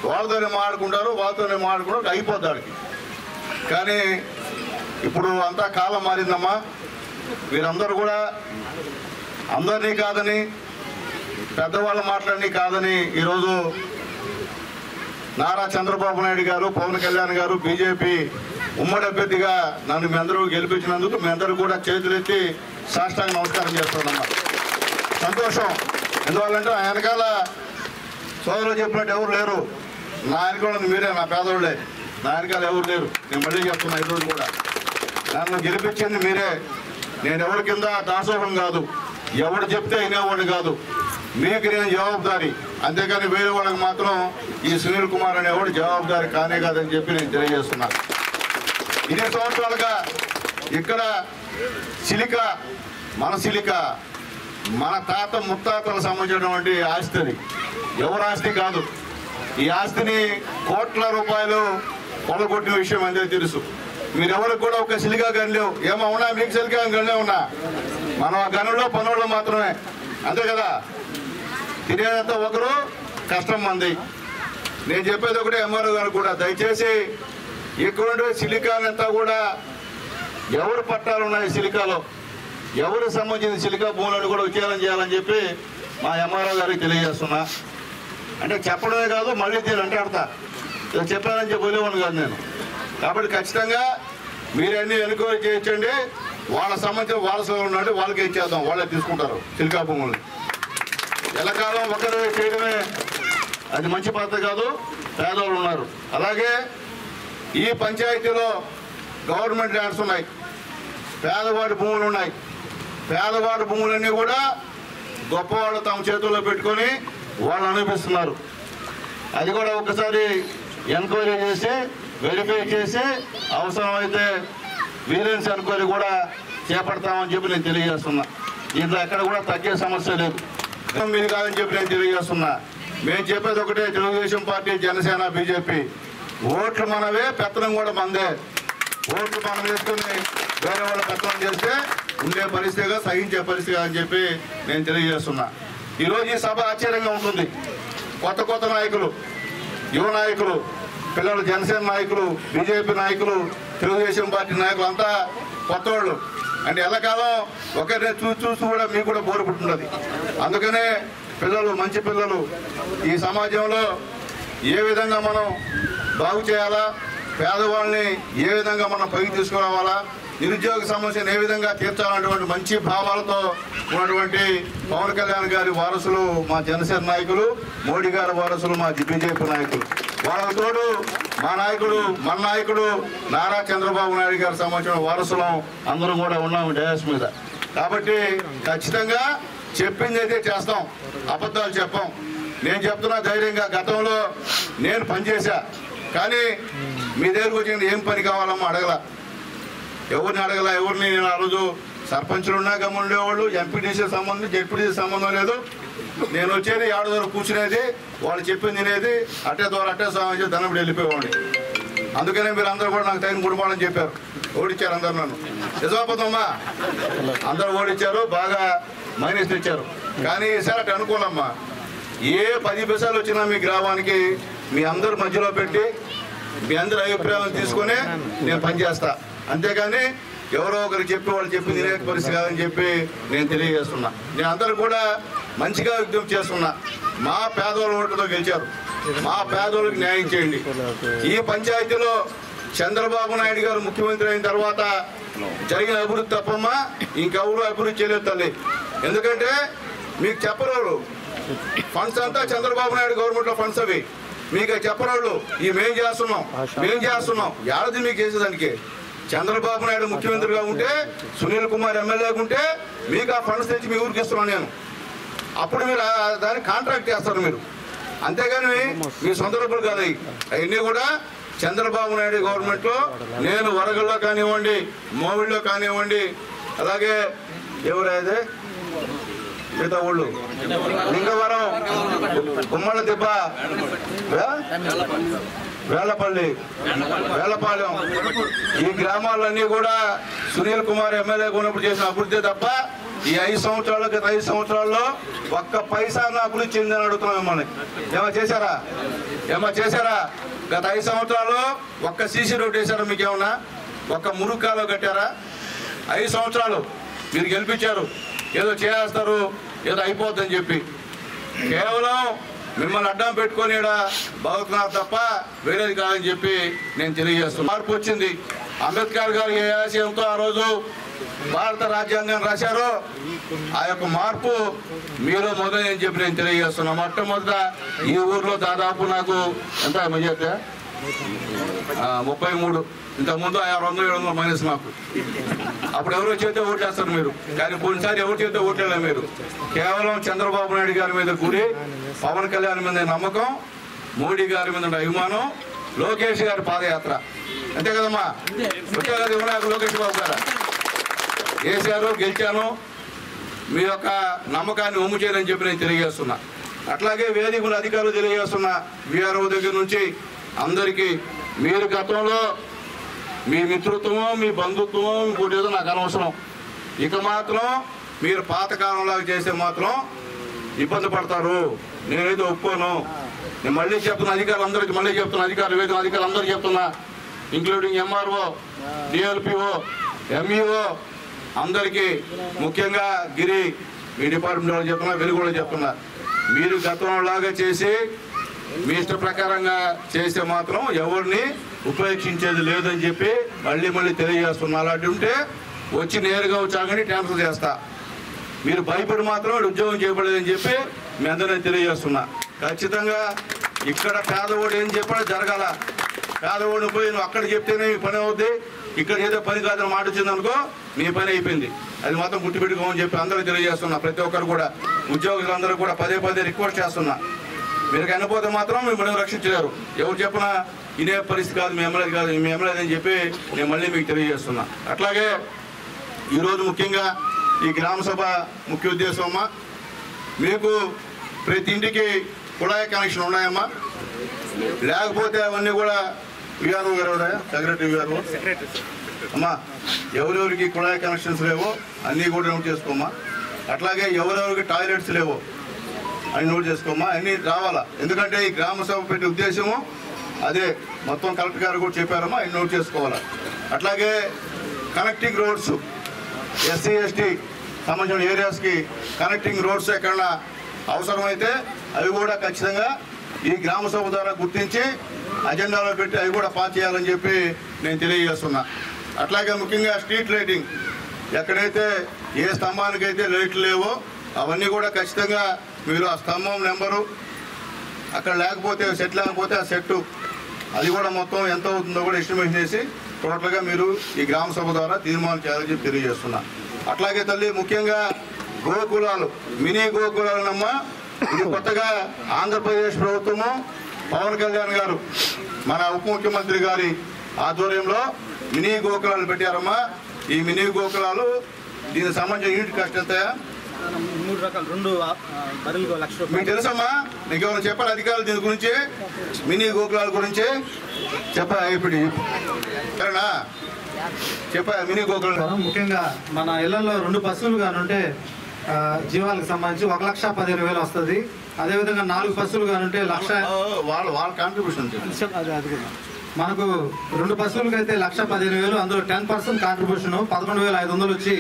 వాళ్ళతోనే మాట్లాడుకుంటారు, వాళ్ళతోనే మాట్లాడుకుంటారు, అయిపోతాడు. కానీ ఇప్పుడు అంతా కాలం మారిందమ్మా. వీరందరూ కూడా అందరినీ కాదని, పెద్దవాళ్ళు మాట్లాడి కాదని ఈరోజు నారా చంద్రబాబు నాయుడు గారు, పవన్ కళ్యాణ్ గారు, బీజేపీ ఉమ్మడి అభ్యర్థిగా నన్ను మీ అందరూ గెలిపించినందుకు మీ అందరూ కూడా చేతులెత్తి సాష్టాంగ నమస్కారం చేస్తున్నామ్మా. సంతోషం. ఎందువల్లంటే ఆ వెనకాల సోదరులు చెప్పినట్టు ఎవరు లేరు. నా వెనకాల మీరే, నా పేదోళ్ళే. నా వెనకాల ఎవరు లేరు. నేను మళ్ళీ చెప్తున్నా, ఈరోజు కూడా నన్ను గెలిపించింది మీరే. నేను ఎవరి కింద దాసోహం కాదు, ఎవడు చెప్తే వినేవాడిని కాదు. మీకు నేను జవాబుదారి, అంతేకాని వేరే వాళ్ళకి మాత్రం ఈ సునీల్ కుమార్ అనేవాడు జవాబుదారి కానే కాదని చెప్పి నేను తెలియజేస్తున్నాను. 2 సంవత్సరాలుగా ఇక్కడ సిలిక, మన సిలిక మన తాత ముత్తాతలకు సంబంధించినటువంటి ఆస్తి. అది ఎవరి ఆస్తి కాదు. ఈ ఆస్తిని కోట్ల రూపాయలు కొలగొట్టిన విషయం అందరికీ తెలుసు. మీరెవరికి కూడా ఒక సిలికా గని లేవు. ఏమో ఉన్నా మీకు సిలికా గనిలే ఉన్నా, మనం ఆ గనుల్లో పనుల్లో మాత్రమే. అంతే కదా. తినేదంతా ఒకరు, కష్టం మంది. నేను చెప్పేది ఒకటే ఎంఆర్ఓ గారు కూడా, దయచేసి ఇక్కడ సిలికానంతా కూడా ఎవరు పట్టాలు ఉన్నాయి సిలికాలో, ఎవరు సంబంధించిన సిలికా భూములను కూడా విచారణ చేయాలని చెప్పి మా ఎంఆర్ఓ గారికి తెలియజేస్తున్నా. అంటే చెప్పడమే కాదు, మళ్ళీ దీన్ని అంటాడతా చెప్పానని చెప్పి వదిలేవాడిని కాదు నేను. కాబట్టి ఖచ్చితంగా మీరన్నీ ఎన్క్వైరీ చేయించండి. వాళ్ళ సంబంధించిన వారసులు ఉన్నాడు, వాళ్ళకి ఇచ్చేద్దాం, వాళ్ళే తీసుకుంటారు సిలికా భూముల్ని. ఎల్లకాలం ఒకరు చేయడమే అది మంచి పద్ధతి కాదు. పేదవాళ్ళు ఉన్నారు. అలాగే ఈ పంచాయతీలో గవర్నమెంట్ ల్యాండ్స్ ఉన్నాయి, పేదవాడి భూములు ఉన్నాయి. పేదవాడి భూములన్నీ కూడా గొప్పవాళ్ళు తమ చేతుల్లో పెట్టుకొని వాళ్ళు అనిపిస్తున్నారు. అది కూడా ఒకసారి ఎంక్వైరీ చేసి వెరిఫై చేసి అవసరమైతే విజిలెన్స్ ఎంక్వైరీ కూడా చేపడతామని చెప్పి నేను తెలియజేస్తున్నా. ఇంట్లో ఎక్కడ కూడా తగ్గే సమస్య లేదు. మీరు కాదని చెప్పి నేను తెలియజేస్తున్నా. మేము చెప్పేది ఒకటే, తెలుగుదేశం పార్టీ, జనసేన, బీజేపీ ఓట్లు మనవే, పెత్తనం కూడా మందే. ఓట్లు మనం వేసుకుని వేరే వాళ్ళ పెత్తనం చేస్తే ఉండే పరిస్థితిగా, సహించే పరిస్థితిగా అని చెప్పి నేను తెలియజేస్తున్నా. ఈరోజు ఈ సభ ఆశ్చర్యంగా ఉంటుంది. కొత్త కొత్త నాయకులు, యువ నాయకులు, పిల్లలు, జనసేన నాయకులు, బీజేపీ నాయకులు, తెలుగుదేశం పార్టీ నాయకులు అంతా కొత్త వాళ్ళు. అంటే ఎల్లకాలం ఒకరిని చూసి కూడా మీకు కూడా బోరు పుట్టినది. అందుకనే పిల్లలు, మంచి పిల్లలు ఈ సమాజంలో ఏ విధంగా మనం బాగు చేయాలా, పేదవాళ్ళని ఏ విధంగా మనం పైకి తీసుకురావాలా, నిరుద్యోగ సమస్యను ఏ విధంగా తీర్చాలన్నటువంటి మంచి భావాలతో ఉన్నటువంటి పవన్ కళ్యాణ్ గారి వారసులు మా జనసేన నాయకులు, మోడీ గారి వారసులు మా బీజేపీ నాయకులు, వాళ్ళ తోడు మా నాయకుడు, మన నాయకుడు నారా చంద్రబాబు నాయుడు గారికి సంబంధించిన వారసులం అందరం కూడా ఉన్నాము డయాస్ మీద. కాబట్టి ఖచ్చితంగా చెప్పింది అయితే చేస్తాం, అబద్ధాలు చెప్పాం. నేను చెప్తున్నా ధైర్యంగా, గతంలో నేను పనిచేశా, కానీ మీ దగ్గరకు వచ్చి ఏం పని కావాలమ్మా అడగలా, ఎవరిని అడగల. ఎవరిని నేను ఆ రోజు సర్పంచులు ఉన్నా గమనిండేవాళ్ళు, ఎంపీటీసీ సంబంధం, జెడ్పీటీసీ సంబంధం లేదు. నేను వచ్చేది ఏడు ద్వారా కూర్చునేది, వాళ్ళు చెప్పింది తినేది, అట్టే ద్వారా అట్టే సాయం ధనప్పుడు వెళ్ళిపోయేవాడిని. అందుకనే మీరు అందరూ కూడా నాకు తగిన గుడిపాలని చెప్పారు, ఓడిచ్చారు అందరు నన్ను. నిజాపదమ్మా, అందరూ ఓడిచ్చారు, బాగా మైనస్ తెచ్చారు. కానీ ఈసారి అటు అనుకోనమ్మా, ఏ 10 పైసలు వచ్చినా మీ గ్రామానికి మీ అందరు మధ్యలో పెట్టి మీ అందరి అభిప్రాయాలను తీసుకొని నేను పనిచేస్తా. అంతేగాని ఎవరో ఒకరు చెప్పి వాళ్ళు చెప్పి తినే పరిస్థితి కాదని చెప్పి నేను తెలియజేస్తున్నా. నేను అందరూ కూడా మంచిగా విజ్ఞప్తి చేస్తున్నా. మా పేదోళ్ళ ఓట్లతో గెలిచారు, మా పేదోళ్ళకి న్యాయం చేయండి. ఈ పంచాయతీలో చంద్రబాబు నాయుడు గారు ముఖ్యమంత్రి అయిన తర్వాత జరిగిన అభివృద్ధి తప్పమ్మా ఇంకెవరు అభివృద్ధి చేయలేదు తల్లి. ఎందుకంటే మీకు చెప్పరోళ్ళు ఫండ్స్ అంతా చంద్రబాబు నాయుడు గవర్నమెంట్ లో ఫండ్స్ అవి మీకు చెప్పరోళ్ళు. ఈ మేం చేస్తున్నాం యారది మీకు చేసేదానికి. చంద్రబాబు నాయుడు ముఖ్యమంత్రిగా ఉంటే, సునీల్ కుమార్ ఎమ్మెల్యేగా ఉంటే మీకు ఆ ఫండ్స్ తెచ్చి మీ ఊరికి ఇస్తున్నాను నేను. అప్పుడు మీరు దాన్ని కాంట్రాక్ట్ చేస్తారు మీరు, అంతేగాని మీ సొంత డబ్బులు కాదు. అవన్నీ కూడా చంద్రబాబు నాయుడు గవర్నమెంట్లో నేను వరగల్లో కానివ్వండి, మోవిడిలో కానివ్వండి, అలాగే ఎవరైతే మిగతా ఊళ్ళు లింగవరం, గుమ్మళ్ళ దిబ్బ, వేలపాలెం ఈ గ్రామాలన్నీ కూడా సునీల్ కుమార్ ఎమ్మెల్యేగా ఉన్నప్పుడు చేసిన అభివృద్ధి తప్ప ఈ 5 సంవత్సరాలు గత 5 సంవత్సరాల్లో ఒక్క పైసా అభివృద్ధి చెందని అడుగుతున్నాం మిమ్మల్ని. ఏమో చేశారా? గత 5 సంవత్సరాలు ఒక్క సీసీ రోడ్డు వేశారా? మీకేమన్నా ఒక్క మురుకాలో కట్టారా? 5 సంవత్సరాలు మీరు గెలిపించారు, ఏదో చేస్తారు, ఏదో అయిపోద్దని చెప్పి కేవలం మిమ్మల్ని అడ్డం పెట్టుకొని ఇక్కడ బాగుతున్నారు తప్ప వేరేది కాదని చెప్పి నేను తెలియజేస్తున్నాను. మార్పు వచ్చింది. అంబేద్కర్ గారు ఏ ఆశయంతో ఆ రోజు భారత రాజ్యాంగాన్ని రాశారో ఆ యొక్క మార్పు మీలో మొదలని చెప్పి నేను తెలియజేస్తున్నా. మొట్టమొదట ఈ ఊర్లో దాదాపు నాకు ఎంత మధ్య 33, ఇంతకుముందు 600-700 మైనస్ నాకు. అప్పుడు ఎవరో చేస్తే ఓట్లేస్తారు మీరు, కానీ కొన్నిసారి ఎవరి చేస్తే ఓట్లేలే మీరు. కేవలం చంద్రబాబు నాయుడు గారి మీద గురి, పవన్ కళ్యాణ్ మీద నమ్మకం, మోడీ గారి మీద అభిమానం, లోకేష్ గారి పాదయాత్ర, అంతే కదమ్మా? వచ్చే కదా ఇవ్వలేదు లోకేష్ బాబు గారు వేశారు, గెలిచాను, మీ యొక్క నమ్మకాన్ని ఒమ్ము చేయని చెప్పి నేను తెలియజేస్తున్నా. అట్లాగే వేదికల అధికారులు తెలియజేస్తున్నా, వీఆర్ఓ దగ్గర నుంచి అందరికీ, మీరు గతంలో మీ మిత్రుత్వమో మీ బంధుత్వమో ఇంకోటి ఏదో నాకు అనవసరం. ఇక మాత్రం మీరు పాతకాలంలాగా చేస్తే మాత్రం ఇబ్బంది పడతారు. నేనైతే ఒప్పుకోను. నేను మళ్ళీ చెప్తున్నా అధికారులందరికీ, అధికారులు వేదిక అధికారులు అందరికీ చెప్తున్నా, ఇంక్లూడింగ్ ఎంఆర్ఓ, డిఎల్పిఓ, ఎంఈఓ అందరికీ, ముఖ్యంగా గిరి మీ డిపార్ట్మెంట్ వాళ్ళు చెప్తున్నా, వెలుగులో చెప్తున్నా, మీరు గతంలాగా చేసి మీ ఇష్ట ప్రకారంగా చేస్తే మాత్రం ఎవరిని ఉపేక్షించేది లేదని చెప్పి మళ్ళీ తెలియజేస్తున్నా. అలాంటి ఉంటే వచ్చి నేరుగా వచ్చాకని ట్రాన్స్ఫర్ చేస్తా. మీరు భయపడి మాత్రం ఉద్యోగం చేయబడలేదని చెప్పి మీ అందరినీ తెలియజేస్తున్నా. ఖచ్చితంగా ఇక్కడ పేదవాడు ఏం చెప్పాడో జరగాల. పేదవాడిని పోయి నువ్వు అక్కడ చెప్తేనే మీ పని అవుద్ది, ఇక్కడ ఏదో పని కాదని మాట వచ్చిందనుకో మీ పని అయిపోయింది. అది మాత్రం గుర్తుపెట్టుకోమని చెప్పి అందరికీ తెలియజేస్తున్నా. ప్రతి ఒక్కరు కూడా, ఉద్యోగులందరూ కూడా పదే రిక్వెస్ట్ చేస్తున్నా. మీరు కనిపోతే మాత్రం మిమ్మల్ని రక్షించలేరు. ఎవరు చెప్పినా ఇదే పరిస్థితి కాదు, మీ ఎమ్మెల్యే అని చెప్పి నేను మళ్ళీ మీకు తెలియజేస్తున్నా. అట్లాగే ఈరోజు ముఖ్యంగా ఈ గ్రామ సభ ముఖ్య ఉద్దేశం అమ్మా, మీకు ప్రతి ఇంటికి కుళాయి కనెక్షన్ ఉన్నాయమ్మా. లేకపోతే అవన్నీ కూడా విఆర్ఓ గారు, సెక్రటరీ విఆర్ఓ అమ్మా, ఎవరెవరికి కుళాయి కనెక్షన్స్ లేవో అన్నీ కూడా నోట్ చేసుకోమ్మా. అట్లాగే ఎవరెవరికి టాయిలెట్స్ లేవో అన్ని నోట్ చేసుకోమ్మా. అన్నీ రావాలా, ఎందుకంటే ఈ గ్రామ సభ పెట్టే ఉద్దేశము అదే. మొత్తం కలెక్టర్ గారు కూడా చెప్పారమ్మా, అన్ని నోట్ చేసుకోవాలా. అట్లాగే కనెక్టింగ్ రోడ్స్, ఎస్సీ ఎస్టీ సంబంధించిన ఏరియాస్కి కనెక్టింగ్ రోడ్స్ ఎక్కడన్నా అవసరమైతే అవి కూడా ఖచ్చితంగా ఈ గ్రామ సభ ద్వారా గుర్తించి అజెండాలో పెట్టి అవి కూడా పాస్ చేయాలని చెప్పి నేను తెలియజేస్తున్నా. అట్లాగే ముఖ్యంగా స్ట్రీట్ లైటింగ్, ఎక్కడైతే ఏ స్తంభానికైతే లైట్లు లేవో అవన్నీ కూడా ఖచ్చితంగా మీరు ఆ స్తంభం నెంబరు అక్కడ లేకపోతే సెట్ లేకపోతే ఆ సెట్టు అది కూడా మొత్తం ఎంత అవుతుందో కూడా ఎస్టిమేషన్ చేసి టోటల్గా మీరు ఈ గ్రామ సభ ద్వారా తీర్మానం చేయాలని చెప్పి తెలియజేస్తున్నా. అట్లాగే తల్లి ముఖ్యంగా గోకులాలు, మినీ గోకులాలనమ్మా, ఇది కొత్తగా ఆంధ్రప్రదేశ్ ప్రభుత్వము పవన్ కళ్యాణ్ గారు మన ఉప ముఖ్యమంత్రి గారి ఆధ్వర్యంలో మినీ గోకులాలు పెట్టారమ్మా. ఈ మినీ గోకులాలు దీనికి సంబంధించిన యూనిట్ కాస్ట్ ఎంతయా? 3 రకాలు, 2 బరువులు 1 లక్ష రూపాయలు. మీకు తెలుసమ్మా? మీకు ఏమైనా చెప్పాలి అధికారులు దీని గురించి, మినీ గోకులాల గురించి చెప్పా? ఇప్పుడు సరేనా చెప్పా? మినీ గోకులాలు ముఖ్యంగా మన ఇళ్లలో 2 పశువులు కానుంటే జీవాలకు సంబంధించి 1,15,000 వస్తుంది. అదేవిధంగా 4 పశువులు కానుంటే లక్ష, వాళ్ళ కాంట్రిబ్యూషన్ మనకు 2 పశువులకి అయితే 1,15,000, అందులో 10% కాంట్రిబ్యూషన్ 11,500 వచ్చి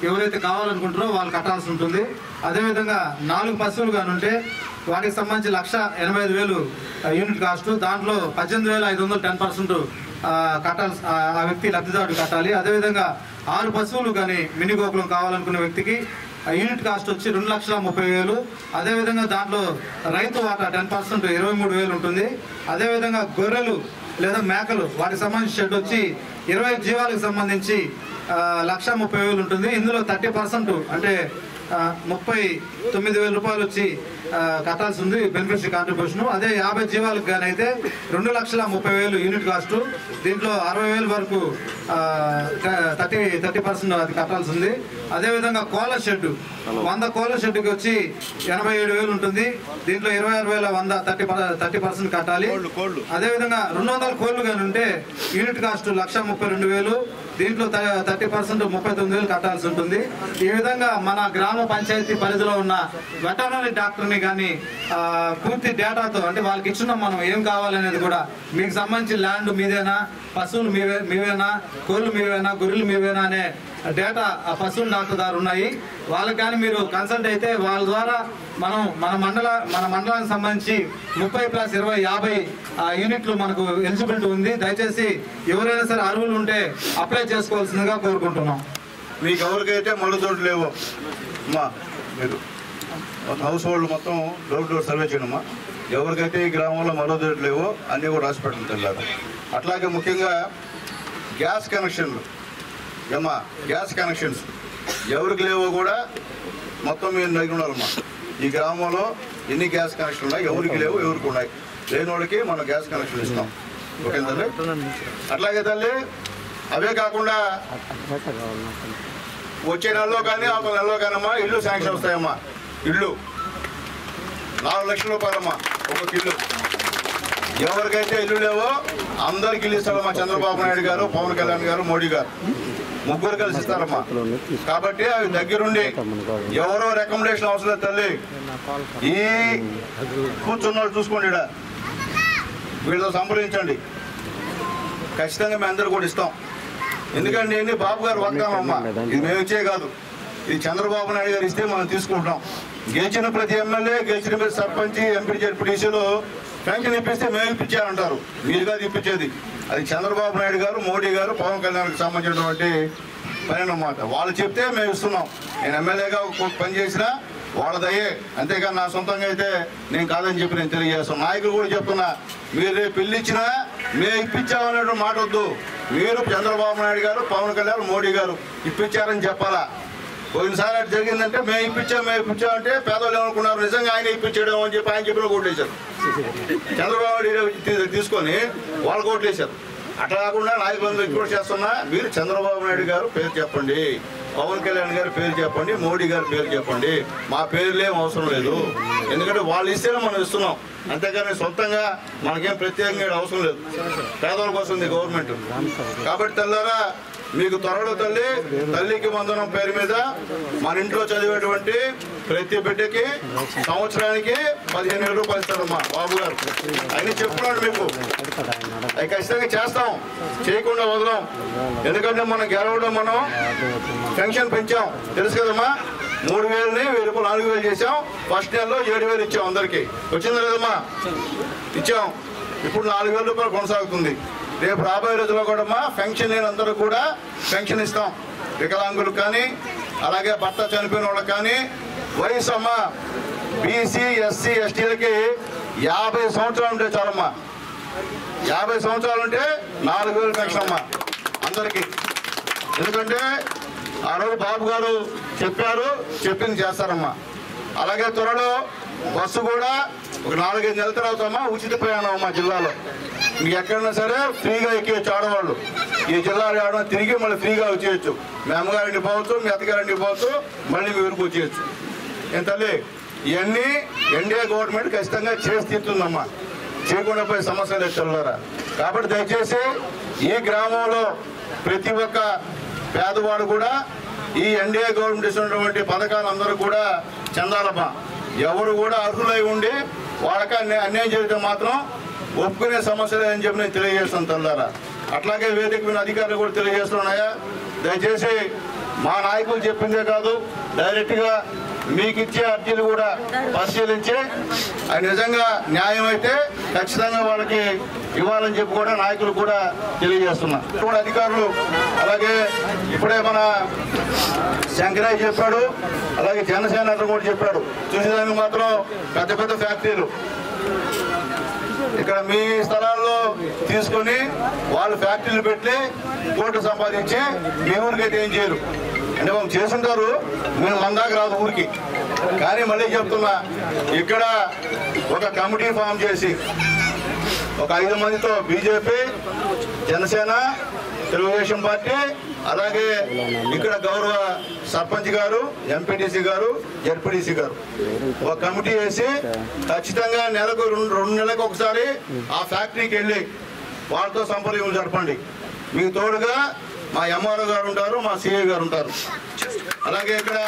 ఎవరైతే కావాలనుకుంటారో వాళ్ళు కట్టాల్సి ఉంటుంది. అదేవిధంగా 4 పశువులు కానుంటే వాటికి సంబంధించి 1,85,000 యూనిట్ కాస్ట్, దాంట్లో 18,500 10% కట్టాల్సి ఆ వ్యక్తి లబ్ధిదారుడు కట్టాలి. అదేవిధంగా 6 పశువులు కానీ మినీ గోకులం కావాలనుకునే వ్యక్తికి యూనిట్ కాస్ట్ వచ్చి 2,30,000. అదేవిధంగా దాంట్లో రైతు వాటా 10% 23,000 ఉంటుంది. అదేవిధంగా గొర్రెలు లేదా మేకలు వాటికి సంబంధించి షెడ్ వచ్చి 20 జీవాలకు సంబంధించి 1,30,000 ఉంటుంది. ఇందులో 30% అంటే 39,000 రూపాయలు వచ్చి కట్టాల్సి ఉంది బెనిఫిషరీ కాంట్రిబ్యూషన్. అదే 50 జీవాలకు కానీ అయితే 2,30,000 యూనిట్ కాస్ట్. దీంట్లో 60,000 వరకు 30% అది కట్టాల్సి ఉంది. అదేవిధంగా కోళ్ళ షెడ్ 100 కోళ్ళ షెడ్కి వచ్చి 87,000 ఉంటుంది. దీంట్లో 26,100 30% కట్టాలి. అదేవిధంగా 200 కోళ్ళు కానీ ఉంటే యూనిట్ కాస్ట్ 1,32,000. దీంట్లో 30% 39,000 కట్టాల్సి ఉంటుంది. ఈ విధంగా మన గ్రామ పంచాయతీ పరిధిలో ఉన్న వెటర్నరీ డాక్టర్ని కానీ పూర్తి డేటాతో, అంటే వాళ్ళకి ఇచ్చిన మనం ఏం కావాలనేది కూడా, మీకు సంబంధించి ల్యాండ్ మీదేనా, పశువులు మీవేనా, కోళ్ళు మీవేనా, గొర్రెలు మీవేనా అనే డేటా ఆ పశువుల డాక్టర్ ద్వారా ఉన్నాయి. వాళ్ళకి కానీ మీరు కన్సల్ట్ అయితే వాళ్ళ ద్వారా మన మండలానికి సంబంధించి 30+20 50 యూనిట్లు మనకు ఎలిజిబిలిటీ ఉంది. దయచేసి ఎవరైనా సరే అర్హులు ఉంటే అప్లై చేసుకోవాల్సిందిగా కోరుకుంటున్నాం. మీకు ఎవరికైతే మళ్ళీ లేవో అమ్మా, మీరు హౌస్ హోల్డ్ మొత్తం డోర్ టు డోర్ సర్వే చేయడమ్మా. ఎవరికైతే ఈ గ్రామంలో మళ్ళీ లేవో అన్నీ కూడా రాసి పెట్టారు. అట్లాగే ముఖ్యంగా గ్యాస్ కనెక్షన్లు ఏమ్మా, గ్యాస్ కనెక్షన్స్ ఎవరికి లేవో కూడా మొత్తం మీరు దగ్గర ఉండాలమ్మా. ఈ గ్రామంలో ఎన్ని గ్యాస్ కనెక్షన్లు ఉన్నాయి, ఎవరికి లేవు, ఎవరికి ఉన్నాయి, లేని వాళ్ళకి మనం గ్యాస్ కనెక్షన్ ఇస్తాం. ఓకే తల్లి. అట్లాగే తల్లి, అవే కాకుండా వచ్చే నెలలో కానీ ఆ నెలలో కానమ్మా ఇల్లు శాంక్షన్ వస్తాయమ్మా. ఇల్లు 4 లక్షల రూపాయలమ్మా ఒక్కొక్క ఇల్లు. ఎవరికైతే ఇల్లు లేవో అందరికి ఇల్లు ఇస్తారమ్మా. చంద్రబాబు నాయుడు గారు, పవన్ కళ్యాణ్ గారు, మోడీ గారు ముగ్గురు కలిసి ఇస్తారమ్మా. కాబట్టి అవి దగ్గరుండి ఎవరో రికమెండేషన్ అవసరం లేదు తల్లి. ఈ కూర్చున్న చూసుకోండి, వీళ్ళతో సంప్రదించండి. ఖచ్చితంగా మేము అందరూ కూడా ఇస్తాం. ఎందుకంటే ఎన్ని బాబు గారు వర్కాలమ్మా, ఇది మేము ఇచ్చే కాదు, ఇది చంద్రబాబు నాయుడు గారు ఇస్తే మనం తీసుకుంటాం. గెలిచిన ప్రతి ఎమ్మెల్యే, గెలిచిన ప్రతి సర్పంచ్, ఎంపీ, జెడ్పీటీసీలు పెన్షన్ ఇప్పిస్తే మేము ఇప్పించారంటారు. మీరు కాదు ఇప్పించేది, అది చంద్రబాబు నాయుడు గారు, మోడీ గారు, పవన్ కళ్యాణ్కి సంబంధించినటువంటి పని అన్నమాట. వాళ్ళు చెప్తే మేము ఇస్తున్నాం. నేను ఎమ్మెల్యేగా పని చేసినా వాళ్ళదయ్యే, అంతేకాని నా సొంతంగా అయితే నేను కాదని చెప్పి నేను తెలియజేస్తాను. నాయకులు కూడా చెప్తున్నా, మీరు రేపు పెళ్లి ఇచ్చినా మేము ఇప్పించామనేటువంటి మాట వద్దు. మీరు చంద్రబాబు నాయుడు గారు, పవన్ కళ్యాణ్, మోడీ గారు ఇప్పించారని చెప్పాలా. పోయినసారి అటు జరిగిందంటే మేము ఇప్పించామంటే పేదవాళ్ళు ఏమనుకున్నారు, నిజంగా ఆయన ఇప్పించాడు అని చెప్పి ఆయన చెప్పిన ఓట్లేశారు. చంద్రబాబు నాయుడు తీసుకొని వాళ్ళు ఓట్లేశారు. అట్లా కాకుండా నాయకులందరూ రిక్వెస్ట్ చేస్తున్నా, మీరు చంద్రబాబు నాయుడు గారు పేరు చెప్పండి, పవన్ కళ్యాణ్ గారి పేరు చెప్పండి, మోడీ గారి పేరు చెప్పండి. మా పేర్లేం అవసరం లేదు. ఎందుకంటే వాళ్ళు ఇస్తేనే మనం ఇస్తున్నాం, అంతేగాని సొంతంగా మనకేం ప్రత్యేకంగా అవసరం లేదు. పేదల కోసం ఉంది గవర్నమెంట్. కాబట్టి తెల్లారా మీకు త్వరలో తల్లికి వందనం పేరు మీద మన ఇంట్లో చదివేటువంటి ప్రతి బిడ్డకి సంవత్సరానికి 15,000 రూపాయలు ఇస్తారమ్మా బాబు గారు. ఆయన చెప్తున్నాడు మీకు, అవి ఖచ్చితంగా చేస్తాం, చేయకుండా వదలం. ఎందుకంటే మనం గెలవడం, మనం పెన్షన్ పెంచాం తెలుసు కదమ్మా. 3,000ని 1,000 రూపాయలు 4,000 చేసాం. ఫస్ట్ నెలలో 7,000 ఇచ్చాం అందరికి. వచ్చిందా లేదమ్మా? ఇచ్చాం. ఇప్పుడు 4,000 రూపాయలు కొనసాగుతుంది. రేపు రాబోయే రోజుల్లో కూడా పెన్షన్ లేని అందరూ కూడా పెన్షన్ ఇస్తాం. వికలాంగులకు కానీ, అలాగే భర్త చనిపోయిన వాళ్ళకి కానీ, వయసు అమ్మా బీసీ, ఎస్సీ, ఎస్టీలకి 50 సంవత్సరాలు ఉంటే చాలమ్మా. 50 సంవత్సరాలు ఉంటే 4,000 పెన్షన్ అమ్మా అందరికీ. ఎందుకంటే ఆ రోజు బాబు గారు చెప్పారు, చెప్పింది చేస్తారమ్మా. అలాగే త్వరలో బస్సు కూడా ఒక 4-5 నెలల తర్వాత ఉచిత ప్రయాణం అమ్మా జిల్లాలో. మీకు ఎక్కడైనా సరే ఫ్రీగా ఎక్కేయచ్చు. ఆడవాళ్ళు ఈ జిల్లాలో ఆడవాళ్ళు తిరిగి మళ్ళీ ఫ్రీగా వచ్చేయచ్చు. మీ అమ్మగారింటి పోవచ్చు, మీ అత్తగారింటికి పోవచ్చు, మళ్ళీ మీ ఊరికి వచ్చేయచ్చు. ఏం తల్లి, ఇవన్నీ ఎన్డీఏ గవర్నమెంట్ ఖచ్చితంగా చేసి తీరుతుందమ్మా. చేయకుండా పోయే సమస్య లేదు తెల్లారా. కాబట్టి దయచేసి ఈ గ్రామంలో ప్రతి ఒక్క పేదవాడు కూడా ఈ ఎన్డీఏ గవర్నమెంట్ ఇస్తున్నటువంటి పథకాలు అందరూ కూడా చెందాలమ్మా. ఎవరు కూడా అర్హులై ఉండి వాళ్ళకి అన్యాయం జరిగితే మాత్రం ఒప్పుకునే సమస్య లేదని చెప్పి నేను తెలియజేస్తాను తెల్లారా. అట్లాగే వేదిక మీద అధికారులు కూడా తెలియజేస్తున్నాయా, దయచేసి మా నాయకులు చెప్పిందే కాదు, డైరెక్ట్గా మీకు ఇచ్చే అర్జీలు కూడా పరిశీలించి అది నిజంగా న్యాయం అయితే ఖచ్చితంగా వాళ్ళకి ఇవ్వాలని చెప్పి కూడా నాయకులు కూడా తెలియజేస్తున్నా. కూడా అధికారులు అలాగే ఇప్పుడే మన శంకరయ్య చెప్పాడు, అలాగే జనసేన కూడా చెప్పాడు. చూసేదానికి మాత్రం పెద్ద పెద్ద ఫ్యాక్టరీలు ఇక్కడ మీ స్థలాల్లో తీసుకొని వాళ్ళు ఫ్యాక్టరీలు పెట్టి కోట్లు సంపాదించి మీ ఊరికైతే ఏం చేయరు. అంటే మనం చేసుంటారు, మేము మన దాకా రాదు ఊరికి. కానీ మళ్ళీ చెప్తున్నా, ఇక్కడ ఒక కమిటీ ఫామ్ చేసి ఒక 5 మందితో బీజేపీ, జనసేన, తెలుగుదేశం పార్టీ, అలాగే ఇక్కడ గౌరవ సర్పంచ్ గారు, ఎంపీటీసీ గారు, జడ్పీటీసీ గారు ఒక కమిటీ వేసి ఖచ్చితంగా నెలకు 2 నెలలకు ఒకసారి ఆ ఫ్యాక్టరీకి వెళ్ళి వాళ్ళతో సంప్రదింపులు జరపండి. మీకు తోడుగా మా ఎంఆర్ఓ గారు ఉంటారు, మా సిఐ గారు ఉంటారు. అలాగే ఇక్కడ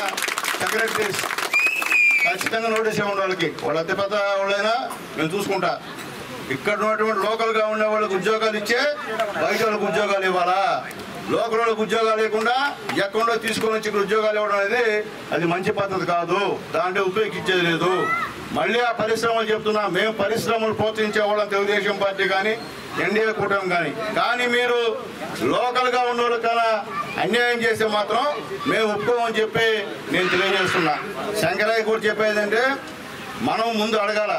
సెక్రటరీస్ ఖచ్చితంగా నోటీస్ ఇవ్వండి వాళ్ళకి. వాళ్ళు అతి పెద్ద వాళ్ళైనా మేము చూసుకుంటా. ఇక్కడ ఉన్నటువంటి లోకల్గా ఉండే వాళ్ళకి ఉద్యోగాలు ఇచ్చే బయట వాళ్ళకి ఉద్యోగాలు ఇవ్వాలా. లోకల్ వాళ్ళకి ఉద్యోగాలు లేకుండా ఎక్కడో తీసుకొని వచ్చి ఇక్కడ ఉద్యోగాలు ఇవ్వడం అనేది అది మంచి పద్ధతి కాదు. దాంట్లో ఉపయోగించేది లేదు. మళ్ళీ ఆ పరిశ్రమలు చెప్తున్నా, మేము పరిశ్రమలు ప్రోత్సహించే వాళ్ళం తెలుగుదేశం పార్టీ కానీ ఎన్డీఏ కూటమి కానీ మీరు లోకల్గా ఉన్న వాళ్ళకన్నా అన్యాయం చేస్తే మాత్రం మేము ఒప్పుకోమని చెప్పి నేను తెలియజేస్తున్నా. శంకరయ్య కూడా చెప్పేదంటే మనం ముందు అడగాల,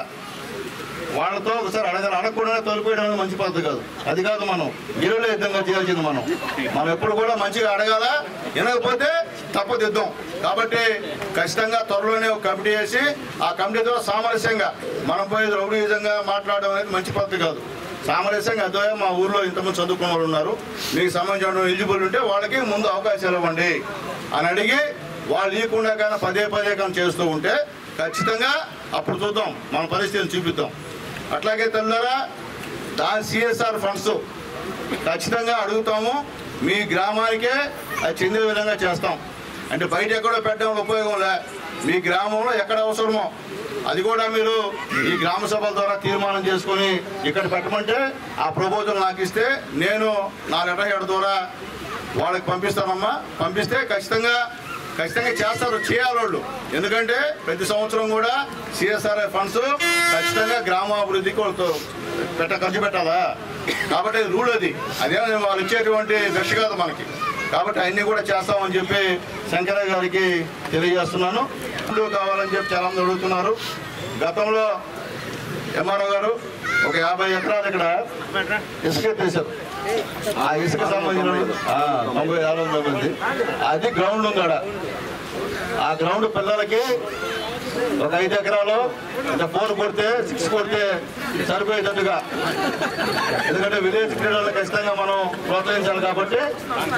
వాళ్ళతో ఒకసారి అడగకుండా తొలిపోయడం మంచి పద్ధతి కాదు. అది కాదు మనం గిరువుల యుద్ధంగా చేయాల్సింది. మనం ఎప్పుడు కూడా మంచిగా అడగాల, వినకపోతే తప్పదిద్దాం. కాబట్టి ఖచ్చితంగా త్వరలోనే ఒక కమిటీ వేసి ఆ కమిటీతో సామరస్యంగా మనం పోయి రౌడీ విధంగా మాట్లాడడం అనేది మంచి పద్ధతి కాదు. సామరస్యంగా అదే మా ఊర్లో ఇంతమంది చదువుకున్న వాళ్ళు ఉన్నారు, మీకు సంబంధించిన ఎలిజిబుల్ ఉంటే వాళ్ళకి ముందు అవకాశాలు ఇవ్వండి అని అడిగి వాళ్ళు ఇవ్వకుండా కానీ పదే కానీ చేస్తూ ఉంటే ఖచ్చితంగా అప్పుడు చూద్దాం, మన పరిస్థితిని చూపిద్దాం. అట్లాగే తెల్లరా దాని సిఎస్ఆర్ ఫండ్స్ ఖచ్చితంగా అడుగుతాము. మీ గ్రామానికే అది చెందే విధంగా చేస్తాం. అంటే బయట ఎక్కడో పెట్టడం ఉపయోగం లే, మీ గ్రామంలో ఎక్కడ అవసరమో అది కూడా మీరు ఈ గ్రామ సభల ద్వారా తీర్మానం చేసుకొని ఇక్కడ పెట్టమంటే ఆ ప్రపోజల్ నాకు ఇస్తే నేను నా లెటర్ హెడ్ ద్వారా వాళ్ళకి పంపిస్తానమ్మా. పంపిస్తే ఖచ్చితంగా చేస్తారు, చేయాలి వాళ్ళు. ఎందుకంటే ప్రతి సంవత్సరం కూడా సిఎస్ఆర్ఐ ఫండ్స్ ఖచ్చితంగా గ్రామాభివృద్ధికి వాళ్ళతో ఖర్చు పెట్టాలా. కాబట్టి రూల్ అది, అదే వాళ్ళు ఇచ్చేటువంటి దశ కాదు మనకి. కాబట్టి అన్నీ కూడా చేస్తామని చెప్పి శంకరయ్య గారికి తెలియజేస్తున్నాను. కావాలని చెప్పి చాలా మంది అడుగుతున్నారు. గతంలో ఎంఆర్ఓ గారు ఒక 50 ఎకరాలు ఇక్కడ ఇసుక తీశారు. ఆ ఇసుక సంబంధించిన 96 మంది అది గ్రౌండ్ ఉంది. ఆ గ్రౌండ్ పిల్లలకి ఒక 5 ఎకరాలు అంటే 4 కొడితే 6 కొడితే సరిపోయేటట్టుగా, ఎందుకంటే విలేజ్ క్రీడలను ఖచ్చితంగా మనం ప్రోత్సహించాలి. కాబట్టి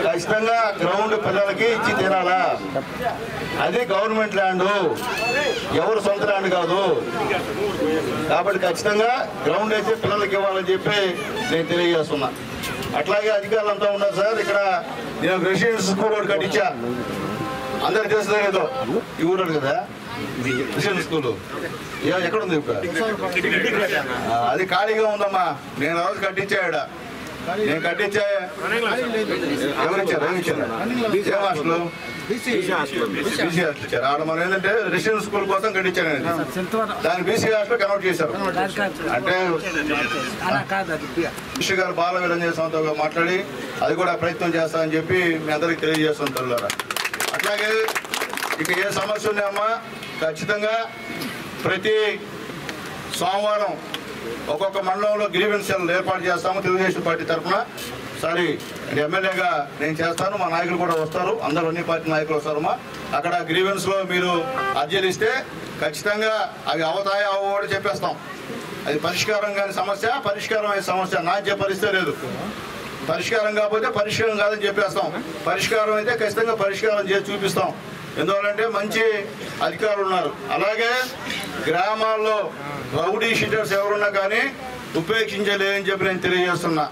ఖచ్చితంగా గ్రౌండ్ పిల్లలకి ఇచ్చి తీరాలా. అది గవర్నమెంట్ ల్యాండ్, ఎవరు సొంత ల్యాండ్ కాదు. కాబట్టి ఖచ్చితంగా గ్రౌండ్ అయితే పిల్లలకి ఇవ్వాలని చెప్పి నేను తెలియజేస్తున్నా. అట్లాగే అధికారులు అంతా ఉన్నారు సార్. ఇక్కడ నేను రెసిడెన్షియల్ స్కూల్ ఒకటి కట్టించా, అందరికి తెలుస్తుందో లేదో, ఈ ఊరు కదా రెసిడెన్షియల్ స్కూల్ ఎక్కడుంది ఇప్పుడు? అది ఖాళీగా ఉందమ్మా. నేను ఆ రోజు కట్టించాడు, నేను కట్టించా. ఎవరిచ్చారు? ఏం హాస్టల్? బీసీ హాస్టల్ ఇచ్చారు. ఆడ మనం ఏంటంటే రెసిడెన్షియల్ స్కూల్ కోసం కట్టించాను. దాన్ని బీసీ హాస్టల్ కన్వర్ట్ చేశారు. అంటే కృషి గారు బాల విరంజన సంస్థతో మాట్లాడి అది కూడా ప్రయత్నం చేస్తామని చెప్పి మీ అందరికీ తెలియజేస్తుంటారు. అట్లాగే ఇక ఏ సమస్య ఉన్నాయమ్మా, ఖచ్చితంగా ప్రతి సోమవారం ఒక్కొక్క మండలంలో గ్రీవెన్స్ సెల్ ఏర్పాటు చేస్తాము తెలుగుదేశం పార్టీ తరఫున. సారీ ఎమ్మెల్యేగా నేను చేస్తాను, మా నాయకులు కూడా వస్తారు, అందరూ అన్ని పార్టీ నాయకులు వస్తారమ్మా. అక్కడ గ్రీవెన్స్లో మీరు అర్జీలు ఇస్తే ఖచ్చితంగా అవి అవతాయో అవో చెప్పేస్తాం. అది పరిష్కారం కాని సమస్య, పరిష్కారం అయ్యే సమస్య నాకే పరిస్థితి లేదు. పరిష్కారం కాకపోతే పరిష్కారం కాదని చెప్పేస్తాం. పరిష్కారం అయితే ఖచ్చితంగా పరిష్కారం చేసి చూపిస్తాం. ఎందువల్లంటే మంచి అధికారులు ఉన్నారు. అలాగే గ్రామాల్లో రౌడీ షీటర్స్ ఎవరున్నా కానీ ఉపేక్షించలేదని చెప్పి నేను తెలియజేస్తున్నా.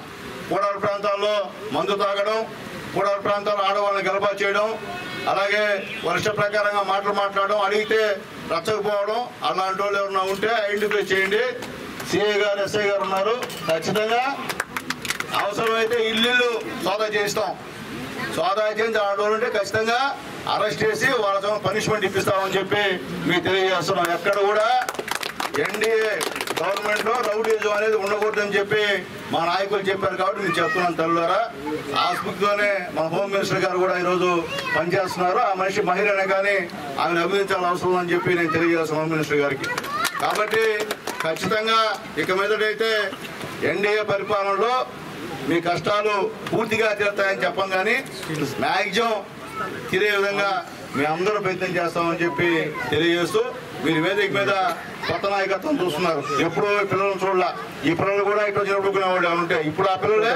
కూడల ప్రాంతాల్లో మందు తాగడం, కూడల ప్రాంతాల్లో ఆడవాళ్ళని గలబా చేయడం, అలాగే వర్ష ప్రకారంగా మాట్లాడడం, అడిగితే రచ్చకపోవడం, అలాంటి వాళ్ళు ఎవరన్నా ఉంటే ఐడెంటిఫై చేయండి. సిఐ గారు, ఎస్ఐ గారు ఉన్నారు. ఖచ్చితంగా అవసరమైతే ఇల్లు సోదా చేయిస్తాం. సోదా చేయించి ఆడవాళ్ళు ఉంటే ఖచ్చితంగా అరెస్ట్ చేసి వాళ్ళ పనిష్మెంట్ ఇప్పిస్తామని చెప్పి మీకు తెలియజేస్తున్నాం. ఎక్కడ కూడా ఎన్డీఏ గవర్నమెంట్లో రౌడీజం అనేది ఉండకూడదని చెప్పి మా నాయకులు చెప్పారు. కాబట్టి నేను చెప్తున్నాను తల్లులారా. ఆ స్ఫూర్తితోనే మన హోమ్ మినిస్టర్ గారు కూడా ఈరోజు పనిచేస్తున్నారు. ఆ మనిషి మహిళనే కానీ ఆమెను అభినందించాల్సిన అవసరం అని చెప్పి నేను తెలియజేస్తాను హోమ్ మినిస్టర్ గారికి. కాబట్టి ఖచ్చితంగా ఇక మీదటైతే ఎన్డీఏ పరిపాలనలో మీ కష్టాలు పూర్తిగా తీరుతాయని చెప్పం కానీ మ్యాక్సిమం తీరే విధంగా మేము అందరూ ప్రయత్నం చేస్తామని చెప్పి తెలియజేస్తూ, మీరు వేదిక మీద కొత్త నాయకత్వం చూస్తున్నారు. ఎప్పుడు పిల్లలను చూడాల, ఈ పిల్లలు కూడా ఇటు చదువుకునే వాళ్ళు ఉంటే ఇప్పుడు ఆ పిల్లలే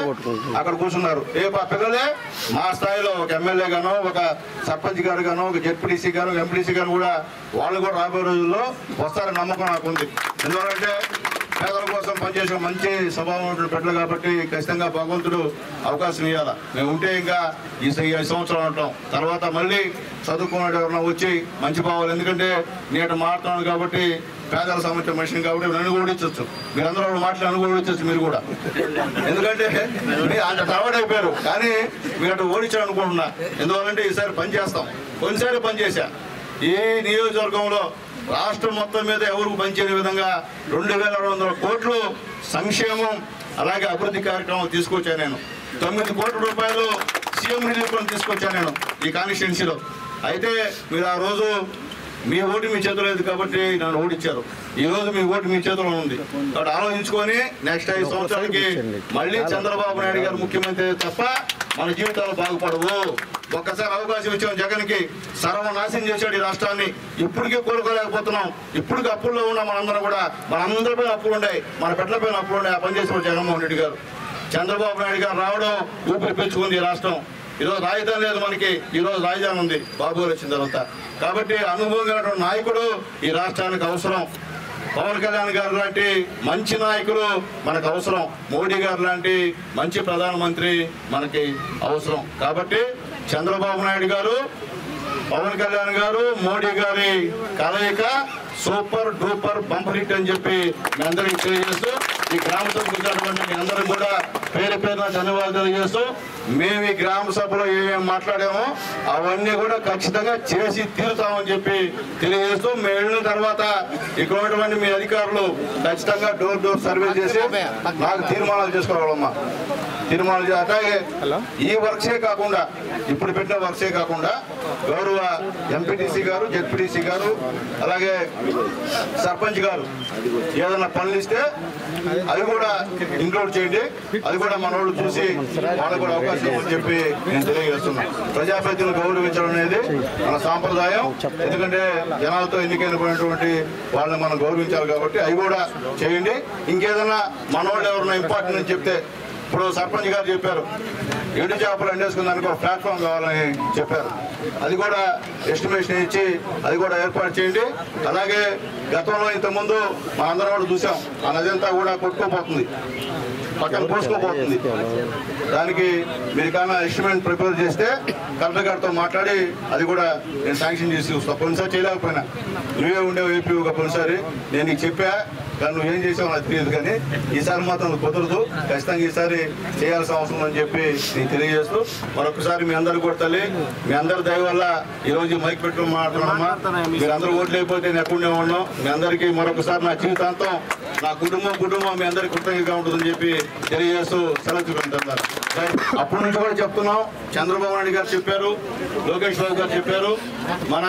అక్కడ కూర్చున్నారు. రేపు ఆ పిల్లలే మా స్థాయిలో ఒక ఎమ్మెల్యే గానో, ఒక సర్పంచ్ గారు గానో, ఒక జెడ్పీటీసీ గాను, ఎంపీటీసీ గాను కూడా వాళ్ళు కూడా రాబోయే రోజుల్లో వస్తారని నమ్మకం నాకు ఉంది. ఎందుకంటే పేదల కోసం పనిచేసే మంచి స్వభావం పెట్టలు కాబట్టి ఖచ్చితంగా భగవంతుడు అవకాశం ఇవ్వాలా. మేము ఉంటే ఇంకా ఈ 5 సంవత్సరాలు ఉంటాం. తర్వాత మళ్ళీ చదువుకున్నట్టు ఎవరన్నా వచ్చి మంచి భావాలు, ఎందుకంటే నేను మాట్లాడుతున్నాను కాబట్టి పేదల సంబంధించిన మనిషిని కాబట్టి నన్ను ఓడించవచ్చు. మీరందరూ మాటలు అనుకోవచ్చచ్చు మీరు కూడా, ఎందుకంటే మీరు అంత టవర్డ్ అయిపోయారు. కానీ మీరు అటు ఓడించాలనుకుంటున్నా. ఎందువల్లంటే ఈసారి పని చేస్తాం. కొన్నిసారి పని చేశా. ఈ నియోజకవర్గంలో రాష్ట్రం మొత్తం మీద ఎవరికి పనిచేయని విధంగా 2,200 కోట్లు సంక్షేమం అలాగే అభివృద్ధి కార్యక్రమాలు తీసుకొచ్చాను నేను. 9 కోట్ల రూపాయలు సీఎం రిలీఫ్ ఫండ్ తీసుకొచ్చాను నేను ఈ కాన్స్టిట్యున్సీలో. అయితే మీరు ఆ రోజు మీ ఓటు మీ చేతిలో లేదు కాబట్టి నన్ను ఓడిచ్చారు. ఈ రోజు మీ ఓటు మీ చేతిలో ఉంది కాబట్టి ఆలోచించుకొని నెక్స్ట్ 5 సంవత్సరాలకి మళ్ళీ చంద్రబాబు నాయుడు గారు ముఖ్యమంత్రి తప్ప మన జీవితాలు బాగుపడవు. ఒక్కసారి అవకాశం ఇచ్చాం జగన్కి, సర్వనాశనం చేశాడు ఈ రాష్ట్రాన్ని. ఇప్పటికీ కోలుకోలేకపోతున్నాం. ఇప్పటికీ అప్పుల్లో ఉన్నాం మనందరం కూడా. మనందరిపైన అప్పులు ఉన్నాయి, మన పెట్టలపైన అప్పులు ఉన్నాయి. ఆ పని చేసిన జగన్మోహన్ రెడ్డి గారు, చంద్రబాబు నాయుడు గారు రావడం ఊపిరి పీల్చుకుంది ఈ రాష్ట్రం. ఈరోజు రాజధాని లేదు మనకి, ఈరోజు రాజధాని ఉంది బాబు గారు వచ్చిన తర్వాత. కాబట్టి అనుభవం కలిగినటువంటి నాయకుడు ఈ రాష్ట్రానికి అవసరం. పవన్ కళ్యాణ్ గారు లాంటి మంచి నాయకులు మనకు అవసరం. మోడీ గారు లాంటి మంచి ప్రధానమంత్రి మనకి అవసరం. కాబట్టి చంద్రబాబు నాయుడు గారు, పవన్ కళ్యాణ్ గారు, మోడీ గారి కలయిక సూపర్ డూపర్ బంపర్ హిట్ అని చెప్పి మీ అందరికీ తెలియజేస్తూ, ఈ గ్రామ సభకు వచ్చినటువంటి మీ అందరం కూడా పేరు పేరున ధన్యవాదాలు తెలియజేస్తూ, మేము ఈ గ్రామ సభలో ఏమేమి మాట్లాడామో అవన్నీ కూడా ఖచ్చితంగా చేసి తీరుతామని చెప్పి తెలియజేస్తూ, మేము వెళ్ళిన తర్వాత ఇక్కడ ఉన్నటువంటి మీ అధికారులు ఖచ్చితంగా డోర్ డోర్ సర్వే చేసి నాకు తీర్మానాలు చేసుకోవాలమ్మా. తీర్మానాలు అట్లాగే ఈ వర్క్సే కాకుండా, ఇప్పుడు పెట్టిన వర్క్సే కాకుండా గౌరవ ఎంపీటీసీ గారు, జెడ్పీటీసీ గారు, అలాగే సర్పంచ్ గారు ఏదైనా పనులు ఇస్తే అది కూడా ఇంక్లూడ్ చేయండి. అది కూడా మన వాళ్ళు చూసి వాళ్ళకు కూడా అవకాశం ఇవ్వని చెప్పి నేను తెలియజేస్తున్నాను. ప్రజాప్రతినిధులు గౌరవించడం అనేది మన సాంప్రదాయం. ఎందుకంటే జనాలతో ఎన్నికైనటువంటి వాళ్ళని మనం గౌరవించాలి కాబట్టి అవి కూడా చేయండి. ఇంకేదన్నా మన వాళ్ళు ఎవరైనా ఇంపార్టెంట్ అని చెప్తే, ఇప్పుడు సర్పంచ్ గారు చెప్పారు ఎండు చేపలు ఎండేసుకున్నానికి ఒక ప్లాట్ఫామ్ కావాలని చెప్పారు. అది కూడా ఎస్టిమేషన్ ఇచ్చి అది కూడా ఏర్పాటు చేయండి. అలాగే గతంలో ఇంతకుముందు మనందరం కూడా చూసాం, ఆ నది అంతా కూడా కొట్టుకోపోతుంది, పక్కన పోసుకోపోతుంది. దానికి మీరు కానీ ఎస్టిమేట్ ప్రిపేర్ చేస్తే కలెక్టర్ గారితో మాట్లాడి అది కూడా నేను శాంక్షన్ చేసి చూస్తాను. కొన్నిసారి చేయలేకపోయినా, నువ్వే ఉండేవి ఏపీగా కొన్నిసారి నేను నీకు చెప్పా, కానీ నువ్వు ఏం చేసావు నాకు తెలియదు. కానీ ఈసారి మాత్రం కుదరదు, ఖచ్చితంగా ఈసారి చేయాల్సిన అవసరం అని చెప్పి నేను తెలియజేస్తూ, మరొకసారి మీ అందరు కూడా తల్లి, మీ అందరి దయ వల్ల ఈరోజు మైక్ పెట్టుకుని మాట్లాడుతున్నామా. మీరు అందరూ ఓట్లు అయిపోతే నేను ఎక్కడే ఉన్నాం. మీ అందరికీ మరొకసారి నా జీవితాంతం నా కుటుంబం మీ అందరికీ కృతజ్ఞతగా ఉంటుందని చెప్పి తెలియజేస్తూ సెలవు చూపించారు. అప్పటి నుంచి కూడా చెప్తున్నాం, చంద్రబాబు నాయుడు గారు చెప్పారు, లోకేష్ బాబు గారు చెప్పారు, మన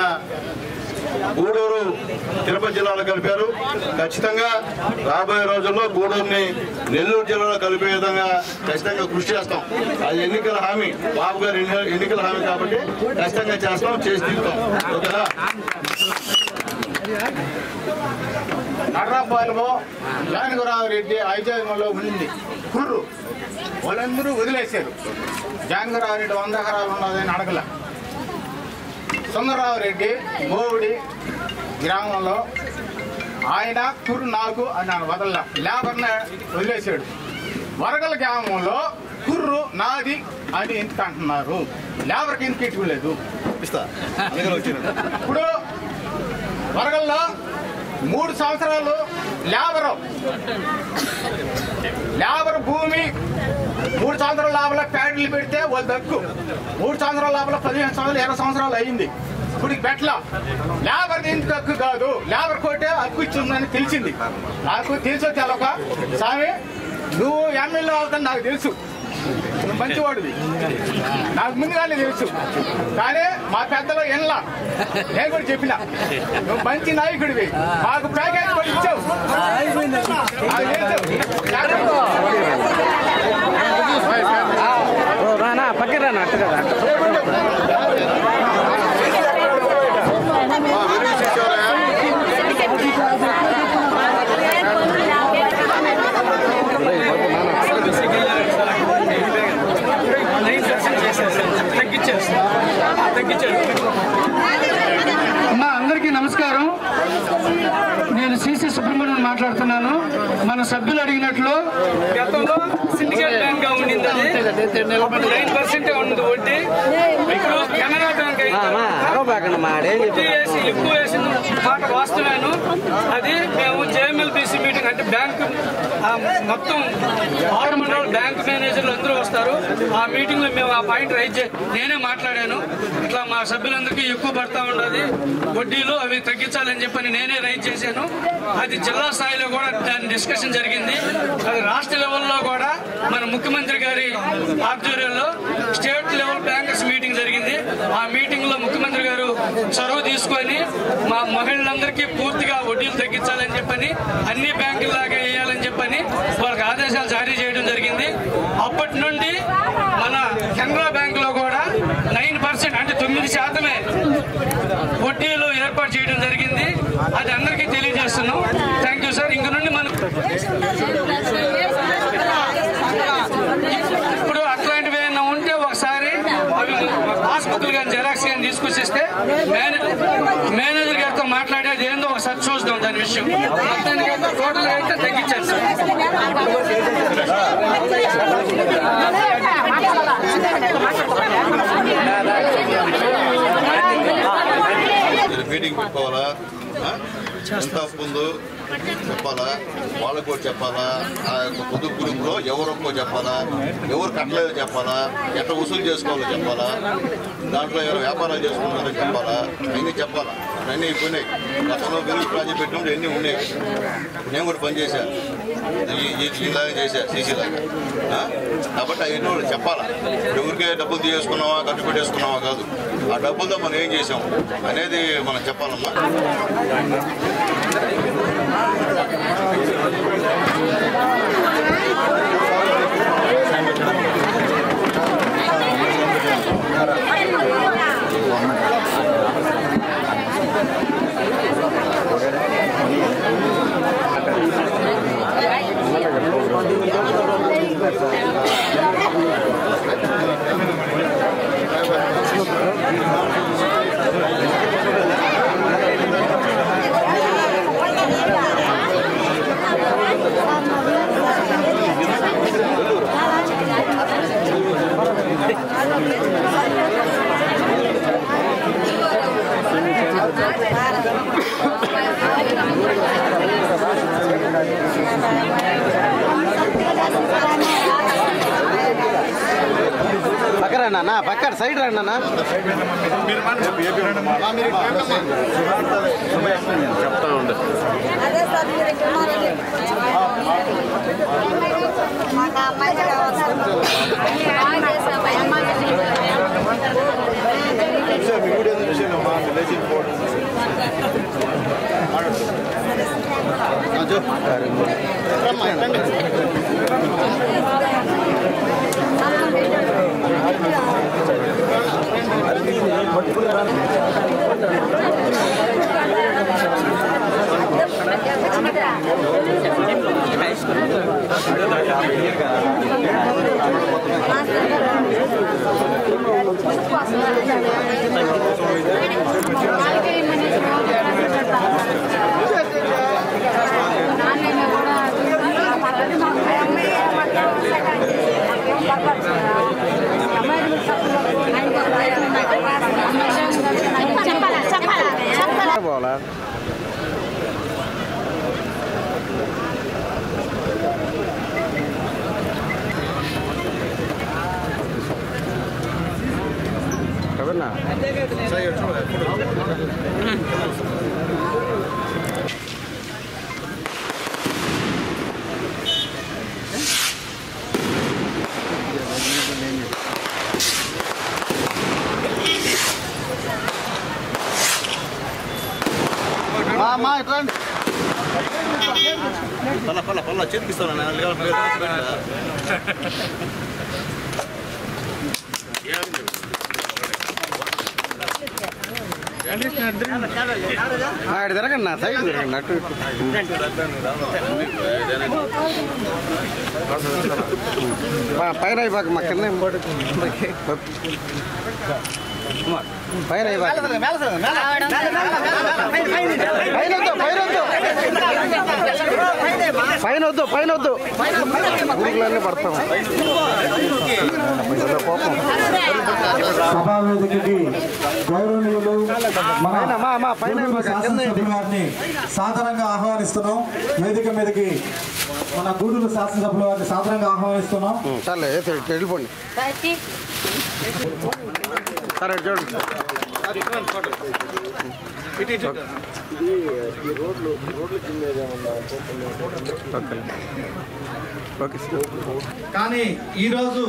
గూడూరు తిరుపతి జిల్లాలో కలిపారు. ఖచ్చితంగా రాబోయే రోజుల్లో గూడూరుని నెల్లూరు జిల్లాలో కలిపే విధంగా ఖచ్చితంగా కృషి చేస్తాం. అది ఎన్నికల హామీ, బాబు గారు ఎన్నికల హామీ కాబట్టి ఖచ్చితంగా చేస్తాం, చేసి తీరుతాం. ఓకేనా? నర్రాపాలెము జానకరావురెడ్డి ఐజాగంలో ఉండింది కుర్రు, వాళ్ళందరూ వదిలేశారు. జానకరావురెడ్డి 100 ఎకరాలు ఉన్నదని అడగల. సుందరరావురెడ్డి మోవుడి గ్రామంలో ఆయన కుర్రు నాకు అని వదల లేబర్ని వదిలేశాడు. వరగల గ్రామంలో కుర్రు నాది అని ఎందుకు అంటున్నారు? లేబర్కి ఎందుకు ఇట్టుకోలేదు? ఇప్పుడు వరగల్లో 3 సంవత్సరాలు లేబర్ భూమి 3 సంవత్సరాల లోపల ప్యాడ్లు పెడితే వాళ్ళు దక్కు. 3 సంవత్సరాల లోపల 15 సంవత్సరాలు 20 సంవత్సరాలు అయింది. ఇప్పుడు బెట్ల లేబర్ ఎందుకు హక్కు కాదు, లేబర్ కోటే హక్కు ఇచ్చిందని తెలిసింది. నాకు తెలుసో తెలక స్వామి, నువ్వు ఎమ్మెల్యే అవుతాను నాకు తెలుసు, నువ్వు మంచివాడివి, నాకు ముందుగానే తెలుసు. కానీ మా పెద్దలో ఎన్లా నేను కూడా చెప్పిన, నువ్వు మంచి నాయకుడివి, మాకు ప్యాకేజ్ కూడా ఇచ్చావు. పక్కన మన సభ్యులు అడిగినట్లు గతంలో సిండికేట్ బ్యాంక్ గా ఉండింది, అది 9% ఉండదు వడ్డీ. ఇప్పుడు కెనరా బ్యాంక్ ఎక్కువ వేసిన మాట వాస్తవాను. అది మేము జేఎంఎల్బిసి మీటింగ్ అంటే బ్యాంక్ మొత్తం 6 మండలాల బ్యాంక్ మేనేజర్లు అందరూ వస్తారు. ఆ మీటింగ్ లో మేము ఆ పాయింట్ రైజ్ నేనే మాట్లాడాను. ఇట్లా మా సభ్యులందరికీ ఎక్కువ పడతా ఉండదు వడ్డీలు, అవి తగ్గించాలని చెప్పని నేనే రైజ్ చేశాను. అది జిల్లా స్థాయిలో కూడా దాని డిస్కషన్ జరిగింది. అది రాష్ట్ర లెవెల్లో కూడా మన ముఖ్యమంత్రి గారి ఆధ్వర్యంలో స్టేట్ లెవెల్ బ్యాంకర్స్ మీటింగ్ జరిగింది. ఆ మీటింగ్ లో ముఖ్యమంత్రి గారు చొరవ తీసుకొని మా మహిళలందరికీ పూర్తిగా వడ్డీలు తగ్గించాలని చెప్పని, అన్ని బ్యాంకుల్లాగా వేయాలని చెప్పని వాళ్ళకి ఆదేశాలు జారీ చేయడం జరిగింది. అప్పటి నుండి మన కెనరా బ్యాంక్ లో కూడా 9% అంటే 9% వడ్డీలు ఏర్పాటు చేయడం జరిగింది. అది అందరికీ తెలియజేస్తున్నాం. Thank you sir. ఇంక నుండి మనం ఇప్పుడు అట్లాంటివి ఏమైనా ఉంటే ఒకసారి అవి పాస్బుక్లు కానీ జెరాక్స్ కానీ తీసుకొచ్చిస్తే మేనేజర్ గారితో మాట్లాడేది ఏందో ఒకసారి చూద్దాం దాని విషయం. మొత్తానికైతే టోటల్ అయితే తగ్గించారు సార్. మీటింగ్ పెట్టుకోవాలా, ఎంత అప్పు ఉందో చెప్పాలా, వాళ్ళకు కూడా చెప్పాలా, ఆ యొక్క పొదుపు గ్రూప్లో ఎవరొక్కో చెప్పాలా, ఎవరు కట్టలేదో చెప్పాలా, ఎట్లా వసూలు చేసుకోవాలో చెప్పాలా, దాంట్లో ఎవరు వ్యాపారాలు చేసుకున్నారో చెప్పాలా, అన్నీ చెప్పాలా. అన్నీ అయిపోయినాయి. గతంలో వెలుగు ప్రాజెక్ట్ పెట్టినప్పుడు ఎన్ని ఉన్నాయి. నేను కూడా పనిచేశాను, ఇలాగే చేశా సీసీలాగా. కాబట్టి అవన్నీ కూడా చెప్పాలా. ఎవరికే డబ్బులు తీసుకున్నావా ఖర్చు పెట్టేసుకున్నావా కాదు, ఆ డబ్బులతో మనం ఏం చేసాం అనేది మనం చెప్పాలమ్మా. పక్కన రండి, పక్కన సైడ్ రండి అన్న. చెప్తా ఉండే बोला खबर ना మా ఇట్రండి పల్ల చేతికిస్తాను తిరగండి నా సైడ్ తిరగండి అటు పైన అయిపోక మా కింద పైన వద్దు ఊరికలన్నీ పడతాం. సభావేదికకి గౌరవనీయులు వారిని సాధారణంగా ఆహ్వానిస్తున్నాం. వేదిక మీదకి మన గూడూరు శాసనసభ్యుల వారిని సాధారణంగా ఆహ్వానిస్తున్నాం. వెళ్ళిపోండి సరే చూడండి. కానీ ఈరోజు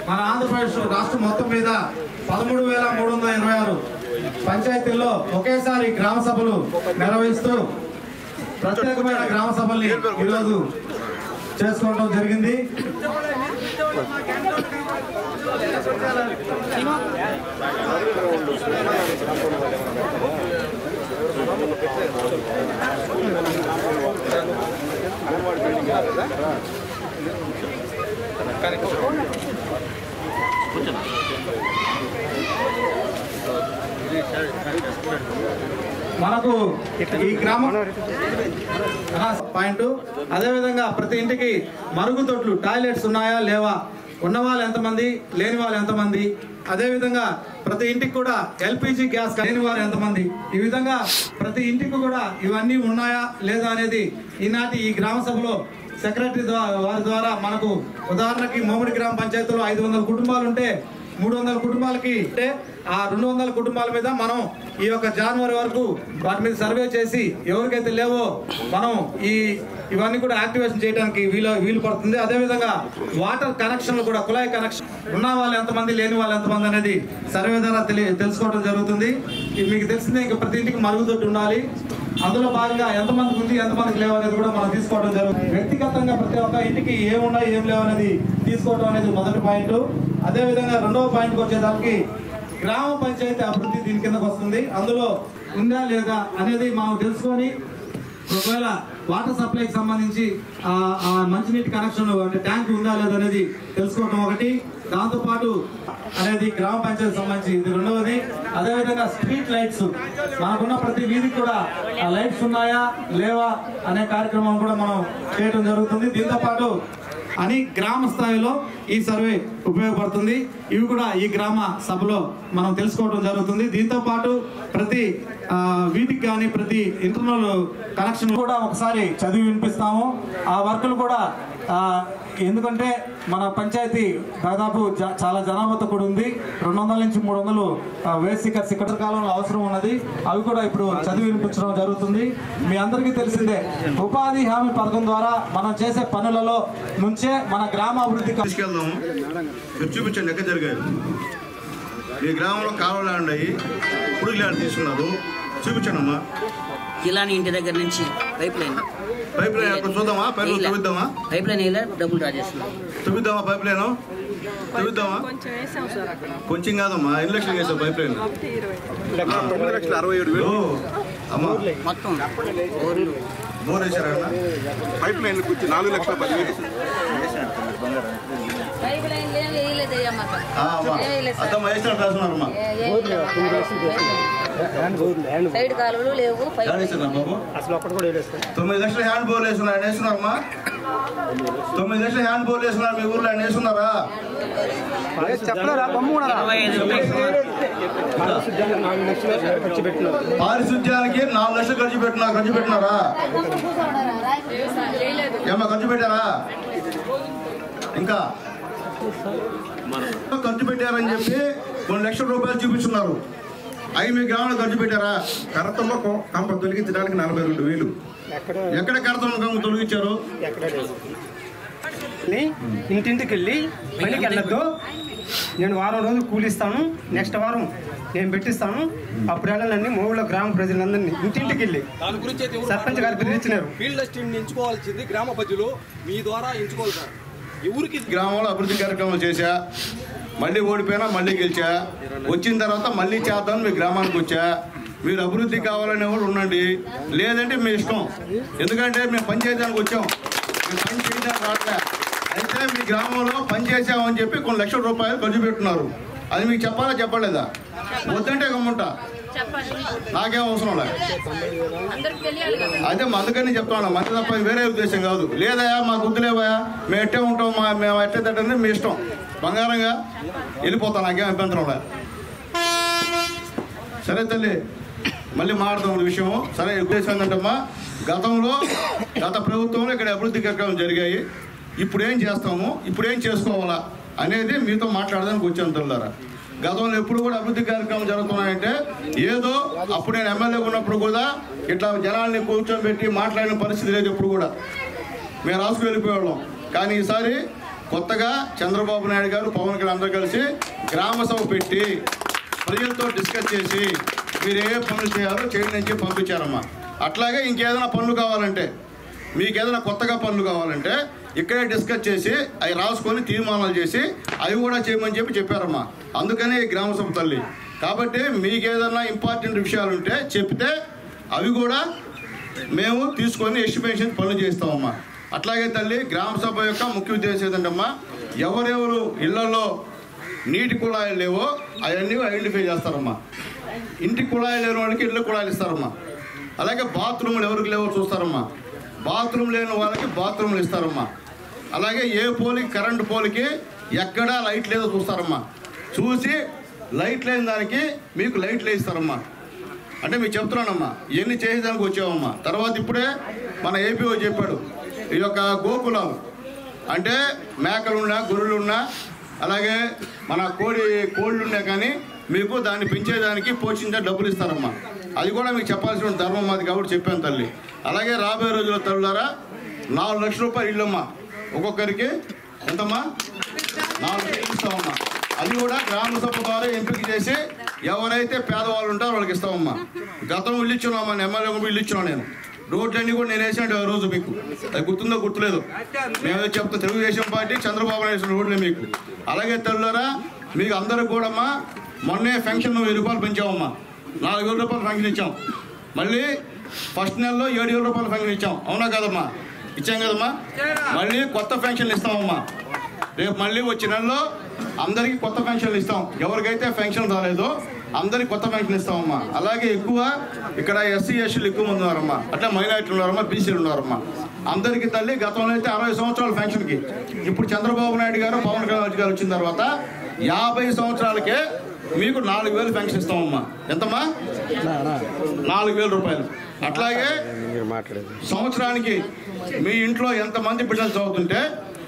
మన ఆంధ్రప్రదేశ్ రాష్ట్రం మొత్తం మీద 13,326 పంచాయతీల్లో ఒకేసారి గ్రామ సభలు నిర్వహిస్తూ ప్రత్యేకమైన గ్రామ సభల్ని ఈరోజు చేసుకోవడం జరిగింది. మనకు ఈ గ్రామం పాయింట్, అదేవిధంగా ప్రతి ఇంటికి మరుగుదొడ్లు టాయిలెట్స్ ఉన్నాయా లేవా, ఉన్న వాళ్ళు ఎంతమంది, లేని వాళ్ళు ఎంతమంది, అదేవిధంగా ప్రతి ఇంటికి కూడా ఎల్పిజి గ్యాస్ లేని వారు ఎంతమంది, ఈ విధంగా ప్రతి ఇంటికి కూడా ఇవన్నీ ఉన్నాయా లేదా అనేది ఈనాటి ఈ గ్రామ సభలో సెక్రటరీ వారి ద్వారా మనకు ఉదాహరణకి మోమిడి గ్రామ పంచాయతీలో 500 కుటుంబాలు ఉంటే 300 కుటుంబాలకి అంటే ఆ 200 కుటుంబాల మీద మనం ఈ యొక్క జనవరి వరకు వాటి మీద సర్వే చేసి ఎవరికైతే లేవో మనం ఇవన్నీ కూడా యాక్టివేషన్ చేయడానికి వీలు పడుతుంది. అదేవిధంగా వాటర్ కనెక్షన్లు కూడా కుళాయి కనెక్షన్ ఉన్న వాళ్ళు ఎంతమంది, లేని వాళ్ళు ఎంతమంది అనేది సర్వే ద్వారా తెలుసుకోవడం జరుగుతుంది. మీకు తెలిసిందే, ఇంకా ప్రతి ఇంటికి మరుగుదొడ్డి ఉండాలి. అందులో భాగంగా ఎంతమందికి ఉంది, ఎంతమందికి లేవు అనేది కూడా మనం తీసుకోవడం జరుగుతుంది. వ్యక్తిగతంగా ప్రతి ఒక్క ఇంటికి ఏమున్నాయి ఏం లేవు అనేది తీసుకోవడం అనేది మొదటి పాయింట్. అదేవిధంగా రెండవ పాయింట్కి వచ్చేదానికి గ్రామ పంచాయతీ అభివృద్ధి దీని కిందకు వస్తుంది. అందులో ఉందా లేదా అనేది మనం తెలుసుకొని ఒకవేళ వాటర్ సప్లైకి సంబంధించి మంచినీటి కనెక్షన్ అంటే ట్యాంక్ ఉందా లేదా అనేది తెలుసుకోవడం ఒకటి. దాంతోపాటు అనేది గ్రామ పంచాయతీ సంబంధించి ఇది రెండవది. అదేవిధంగా స్ట్రీట్ లైట్స్ మనకున్న ప్రతి వీధికి కూడా లైట్స్ ఉన్నాయా లేవా అనే కార్యక్రమం కూడా మనం చేయడం జరుగుతుంది. దీంతో పాటు అని గ్రామ స్థాయిలో ఈ సర్వే ఉపయోగపడుతుంది. ఇవి కూడా ఈ గ్రామ సభలో మనం తెలుసుకోవడం జరుగుతుంది. దీంతో పాటు ప్రతి వీధికి కానీ ప్రతి ఇంటర్నల్ కనెక్షన్ కూడా ఒకసారి చదివి వినిపిస్తాము. ఆ వర్కులు కూడా ఎందుకంటే మన పంచాయతీ దాదాపు చాలా జనాభాతో కూడా ఉంది. 200 నుంచి 300 వేసికర్స్ ఇక్కడ కాలంలో అవసరం ఉన్నది. అవి కూడా ఇప్పుడు చదివి వినిపించడం జరుగుతుంది. మీ అందరికీ తెలిసిందే, ఉపాధి హామీ పథకం ద్వారా మనం చేసే పనులలో నుంచే మన గ్రామ అభివృద్ధి తీసుకెళ్దాము. మీరు చూపించండి ఎక్కడ జరిగాయి. మీ గ్రామంలో కాలువలు ఉన్నాయి, పురుగు ల్యాండ్ తీసుకున్నారు, చూపించండి అమ్మా. జిల్లాని ఇంటి దగ్గర నుంచి పైప్ లైన్ చూద్దామా, పైప్ లైన్ చూపిద్దామా, పైప్ లైన్ డబ్బులు డ్రా చేస్తున్నాం. చూపిద్దామా, పైప్ లైన్ చూపిద్దామా. కొంచెం కాదమ్మా, 8 లక్షలు వేసావు పైప్ లైన్. 9,67,000 అమ్మా మొత్తం బోర్ వేసారా? Pipe line 4,10,000. అత్తమ్మా వేసినట్టు రాస్తున్నారమ్మా. సైడ్ కాలువలు లేవు. అసలు ఒక్కటి కూడా 9 లక్షల హ్యాండ్ బోర్ వేస్తున్నారు. వేస్తున్నారమ్మా, 9 లక్షల హ్యాండ్ బోర్ వేస్తున్నారు. మీ ఊర్లో ఆయన వేస్తున్నారా? పారిశుద్ధ్యానికి 4 లక్షలు ఖర్చు పెట్టినారా? ఏమన్నా ఖర్చు పెట్టారా? ఇంకా ఖర్చు పెట్టారని చెప్పి 1 లక్షల రూపాయలు చూపిస్తున్నారు. అవి మీ గ్రామంలో ఖర్చు పెట్టారా? కరతమ్మ కంప తొలగించడానికి 42,000. ఎక్కడ కరతమ్మ కంప తొలగించారు? ఇంటింటికి వెళ్ళి పనికి వెళ్ళొద్దు, నేను వారం రోజులు కూలిస్తాను, నెక్స్ట్ వారం నేను పెట్టిస్తాను, అప్పుడు వెళ్ళాలని మూడులో గ్రామ ప్రజలందరినీ ఇంటింటికి వెళ్ళి సర్పంచ్ గారు పిలిచినారు. ఫీల్డ్ అసిస్టెంట్ ఎంచుకోవాల్సింది గ్రామ ప్రజలు మీ ద్వారా ఎంచుకోవాలి సార్. ఊరికి గ్రామంలో అభివృద్ధి కార్యక్రమాలు చేశా, మళ్ళీ ఓడిపోయినా మళ్ళీ గెలిచా, వచ్చిన తర్వాత మళ్ళీ చేద్దామని మీ గ్రామానికి వచ్చా. మీరు అభివృద్ధి కావాలనే వాళ్ళు ఉండండి, లేదంటే మీ ఇష్టం. ఎందుకంటే మేము పని చేయడానికి వచ్చాం, మేము పని చేయడానికి రావట్లే. అయితే మీ గ్రామంలో పని చేసామని చెప్పి 1 లక్షల రూపాయలు ఖర్చు పెట్టున్నారు. అది మీకు చెప్పాలా చెప్పలేదా? వద్దంటే గమ్ముంటా, నాకేం అవసరం లేదు. అదే అందుకని చెప్తాను, మంది తప్ప వేరే ఉద్దేశం కాదు. లేదయా మాకు వద్దులేవయా, మేము ఎట్టే ఉంటాం, మేము ఎట్టే తట్టండి మీ ఇష్టం, బంగారంగా వెళ్ళిపోతాం, నాకేం అభ్యంతరం లేదు. సరే తల్లి, మళ్ళీ మాట్లాడదాం విషయం. సరే ఉద్దేశం ఏంటంటమ్మా, గత ప్రభుత్వంలో ఇక్కడ అభివృద్ధి కార్యక్రమాలు జరిగాయి, ఇప్పుడేం చేస్తాము, ఇప్పుడేం చేసుకోవాలా అనేది మీతో మాట్లాడడానికి వచ్చాను తల్లారా. గతంలో ఎప్పుడు కూడా అభివృద్ధి కార్యక్రమం జరుగుతున్నాయంటే ఏదో అప్పుడు నేను ఎమ్మెల్యే ఉన్నప్పుడు కూడా ఇట్లా జనాల్ని కూర్చోబెట్టి మాట్లాడిన పరిస్థితి లేదు ఎప్పుడు కూడా, మేము రాసుకు వెళ్ళిపోయేవాళ్ళం. కానీ ఈసారి కొత్తగా చంద్రబాబు నాయుడు గారు, పవన్ కళ్యాణ్ అందరూ కలిసి గ్రామ సభ పెట్టి ప్రజలతో డిస్కస్ చేసి మీరు ఏ పనులు చేయాలో చేయడం నుంచి పంపించారమ్మా. అట్లాగే ఇంకేదైనా పనులు కావాలంటే, మీకు ఏదైనా కొత్తగా పనులు కావాలంటే ఇక్కడే డిస్కస్ చేసి అవి రాసుకొని తీర్మానాలు చేసి అవి కూడా చేయమని చెప్పారమ్మా. అందుకనే ఈ గ్రామ సభ తల్లి. కాబట్టి మీకు ఏదైనా ఇంపార్టెంట్ విషయాలు ఉంటే చెప్తే అవి కూడా మేము తీసుకొని ఎస్టిమేషన్ పనులు చేస్తామమ్మా. అట్లాగే తల్లి, గ్రామ సభ యొక్క ముఖ్య ఉద్దేశం ఏంటంటమ్మా, ఎవరెవరు ఇళ్లలో నీటి కుళాయిలు లేవో అవన్నీ ఐడెంటిఫై చేస్తారమ్మా. ఇంటి కుళాయిలు లేని వాళ్ళకి ఇళ్ళ కుళాయిలు ఇస్తారమ్మా. అలాగే బాత్రూములు ఎవరికి లేవో చూస్తారమ్మా, బాత్రూమ్ లేని వాళ్ళకి బాత్రూములు ఇస్తారమ్మా. అలాగే ఏ పోలికి, కరెంటు పోలికి ఎక్కడా లైట్ లేదో చూస్తారమ్మా. చూసి లైట్ లేని దానికి మీకు లైట్లు వేస్తారమ్మా. అంటే మీకు చెప్తున్నానమ్మా, ఇవన్నీ చేసేదానికి వచ్చామమ్మా. తర్వాత ఇప్పుడే మన ఏపీఓ చెప్పాడు, ఈ యొక్క గోకులాలు అంటే మేకలున్నా, గొర్రెలున్నా, అలాగే మన కోళ్ళున్నా కానీ మీకు దాన్ని పెంచేదానికి పోషించే డబ్బులు ఇస్తారమ్మా. అది కూడా మీకు చెప్పాల్సిన ధర్మం మాది కాబట్టి చెప్పాను తల్లి. అలాగే రాబోయే రోజుల్లో తల్లులారా 4 లక్షల రూపాయలు ఇళ్ళమ్మా, ఒక్కొక్కరికి ఎంతమ్మా 4 లక్షలు ఇస్తామమ్మా. అది కూడా గ్రామ సభ ద్వారా ఎంపిక చేసి ఎవరైతే పేదవాళ్ళు ఉంటారో వాళ్ళకి ఇస్తామమ్మా. గతం ఇల్లు ఇచ్చున్నామా, ఎమ్మెల్యే ఇల్లు ఇచ్చున్నాను నేను. రోడ్లన్నీ కూడా నేను వేసాను ఆ రోజు, మీకు అది గుర్తుందో గుర్తులేదు, మేము చెప్తాం. తెలుగుదేశం పార్టీ చంద్రబాబు నాయుడు వేసిన రోడ్లే మీకు. అలాగే తల్లులారా, మీకు అందరికి కూడా అమ్మా మొన్నే పెన్షన్ 1000 రూపాయలు పెంచామమ్మా. 4000 రూపాయలు పెన్షన్ ఇచ్చాం. మళ్ళీ ఫస్ట్ నెలలో 7000 రూపాయలు పెన్షన్ ఇచ్చాం. అవునా కదమ్మా? ఇచ్చాం కదమ్మా. మళ్ళీ కొత్త పెన్షన్లు ఇస్తామమ్మా. రేపు మళ్ళీ వచ్చే నెలలో అందరికీ కొత్త పెన్షన్లు ఇస్తాం. ఎవరికైతే పెన్షన్ రాలేదో అందరికి కొత్త పెన్షన్ ఇస్తామమ్మా. అలాగే ఎక్కువ ఇక్కడ ఎస్సీ ఎస్టీలు ఎక్కువ మంది ఉన్నారమ్మా, అట్లా మైనారిటీలు ఉన్నారమ్మా, బీసీలు ఉన్నారమ్మా. అందరికీ తల్లి గతంలో అయితే 60 సంవత్సరాల పెన్షన్కి, ఇప్పుడు చంద్రబాబు నాయుడు గారు, పవన్ కళ్యాణ్ గారు వచ్చిన తర్వాత 50 సంవత్సరాలకే మీకు 4000 పెన్షన్ ఇస్తామమ్మా. ఎంతమ్మా? 4000 రూపాయలు. అట్లాగే సంవత్సరానికి మీ ఇంట్లో ఎంతమంది బిడ్డలు చదువుతుంటే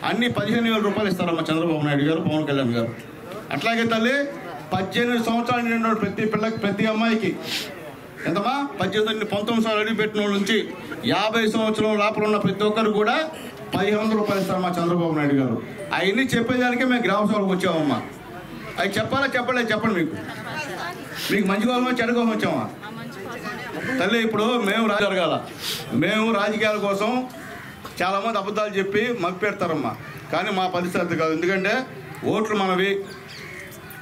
అన్ని 15000 రూపాయలు ఇస్తారమ్మా చంద్రబాబు నాయుడు గారు, పవన్ కళ్యాణ్ గారు. అట్లాగే తల్లి 18 సంవత్సరాలు నిండిన ప్రతి పిల్లకి, ప్రతి అమ్మాయికి ఎంతమ్మా 19 సంవత్సరాలు అడిగి పెట్టిన వాళ్ళ నుంచి 50 సంవత్సరం లోపల ఉన్న ప్రతి ఒక్కరు కూడా 1500 రూపాయలు ఇస్తారమ్మా చంద్రబాబు నాయుడు గారు. అవన్నీ చెప్పేదానికే మేము గ్రామ సభలకు వచ్చామమ్మా. అవి చెప్పాలా చెప్పలేదు చెప్పండి. మీకు మంచి కోసం చెడు కోసం వచ్చామా తల్లి? ఇప్పుడు మేము జరగాల, మేము రాజకీయాల కోసం చాలామంది అబద్ధాలు చెప్పి మప్పెడతారమ్మా. కానీ మా పరిస్థితి కాదు. ఎందుకంటే ఓట్లు మనవి,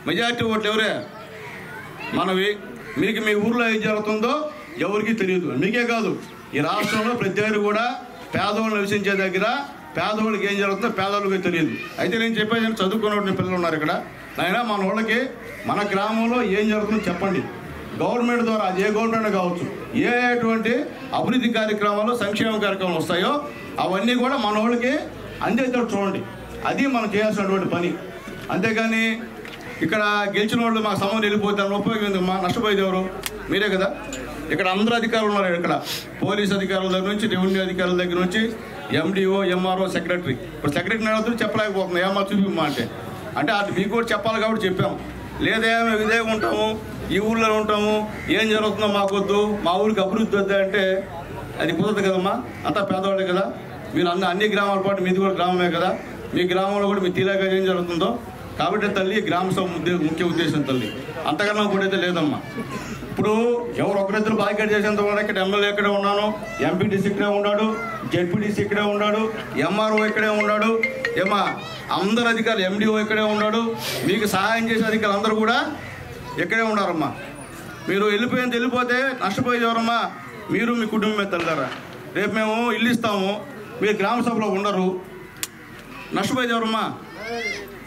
మెజారిటీ ఓట్లు ఎవరే మనవి. మీకు మీ ఊర్లో ఏం జరుగుతుందో ఎవరికి తెలియదు. మీకే కాదు, ఈ రాష్ట్రంలో ప్రతి ఒక్కరు కూడా పేదవాళ్ళు నివసించే దగ్గర పేదవాళ్ళకి ఏం జరుగుతుందో పేదవాళ్ళకి తెలియదు. అయితే నేను చెప్పేది, చదువుకున్న పిల్లలు ఉన్నారు ఇక్కడ, అయినా మన వాళ్ళకి మన గ్రామంలో ఏం జరుగుతుందో చెప్పండి. గవర్నమెంట్ ద్వారా, అది ఏ గవర్నమెంట్ కావచ్చు, ఎటువంటి అభివృద్ధి కార్యక్రమాలు, సంక్షేమ కార్యక్రమాలు వస్తాయో అవన్నీ కూడా మన వాళ్ళకి అందేటట్టు చూడండి. అది మనం చేయాల్సినటువంటి పని. అంతేగాని ఇక్కడ గెలిచిన వాళ్ళు మాకు సంబంధం వెళ్ళిపోతే ఉపయోగం మా నష్టపోయేది ఎవరు? మీరే కదా. ఇక్కడ అందరూ అధికారులు ఉన్నారు. ఇక్కడ పోలీస్ అధికారుల దగ్గర నుంచి, రెవెన్యూ అధికారుల దగ్గర నుంచి, ఎండిఓ, ఎంఆర్ఓ, సెక్రటరీ. ఇప్పుడు సెక్రటరీ అడుగుతూ చెప్పలేకపోతున్నాం, ఏమో చూపిమ్మా అంటే అది మీకు కూడా చెప్పాలి కాబట్టి చెప్పాము. లేదా మేము ఇదే ఉంటాము, ఈ ఊళ్ళో ఉంటాము, ఏం జరుగుతుందో మాకొద్దు, మా ఊరికి అభివృద్ధి వద్దా అంటే అది కుదరదు కదమ్మా. అంతా పేదవాళ్ళే కదా. మీరు అన్ని గ్రామాల పాటు మీది కూడా గ్రామమే కదా. మీ గ్రామంలో కూడా మీ తీరాగా ఏం జరుగుతుందో. కాబట్టి తల్లి గ్రామ సభ ముఖ్య ఉద్దేశం తల్లి, అంతకన్నా కూడా అయితే లేదమ్మా. ఇప్పుడు ఎవరు ఒకరిద్దరు బాధ్యత చేసేంత కూడా ఇక్కడ ఎమ్మెల్యే ఇక్కడే ఉన్నాను, ఎంపీటీసీ ఇక్కడే ఉన్నాడు, జెడ్పీటీసీ ఇక్కడే ఉన్నాడు, ఎంఆర్ఓ ఇక్కడే ఉన్నాడు, ఏమా అందరు అధికారులు, ఎండిఓ ఇక్కడే ఉన్నాడు, మీకు సహాయం చేసే అధికారులు అందరూ కూడా ఇక్కడే ఉన్నారమ్మా. మీరు వెళ్ళిపోతే నష్టపోయేది ఎవరమ్మా? మీరు మీ కుటుంబమే తల్లిదారా. రేపు మేము ఇల్లు ఇస్తాము, మీరు గ్రామ సభలో ఉండరు, నష్టపోయేది ఎవరమ్మా?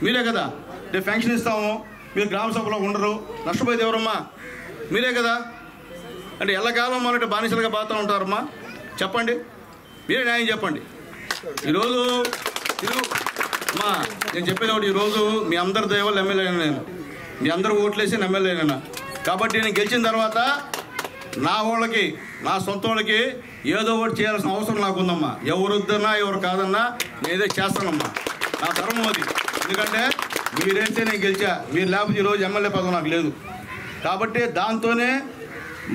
మీరే కదా. రేపు పెన్షన్ ఇస్తాము, మీరు గ్రామ సభలో ఉండరు, నష్టపోయేది ఎవరమ్మా? మీరే కదా. అంటే ఎల్లకాలం మనకి బానిసలుగా బాగా ఉంటారమ్మా? చెప్పండి, మీరే న్యాయం చెప్పండి. ఈరోజు అమ్మా నేను చెప్పేది ఒకటి, ఈరోజు మీ అందరి దయవల్ల ఎమ్మెల్యే నేను, మీ అందరూ ఓట్లేసి ఎమ్మెల్యే నేను. కాబట్టి నేను గెలిచిన తర్వాత నా వాళ్ళకి, నా సొంత వాళ్ళకి ఏదో ఒకటి చేయాల్సిన అవసరం నాకు ఉందమ్మా. ఎవరు వద్దన్నా ఎవరు కాదన్నా నేనే చేస్తానమ్మా, నా ధర్మం అది. ఎందుకంటే మీరేస్తే నేను గెలిచా, మీరు లేకపోతే ఈరోజు ఎమ్మెల్యే పదవి నాకు లేదు. కాబట్టి దాంతోనే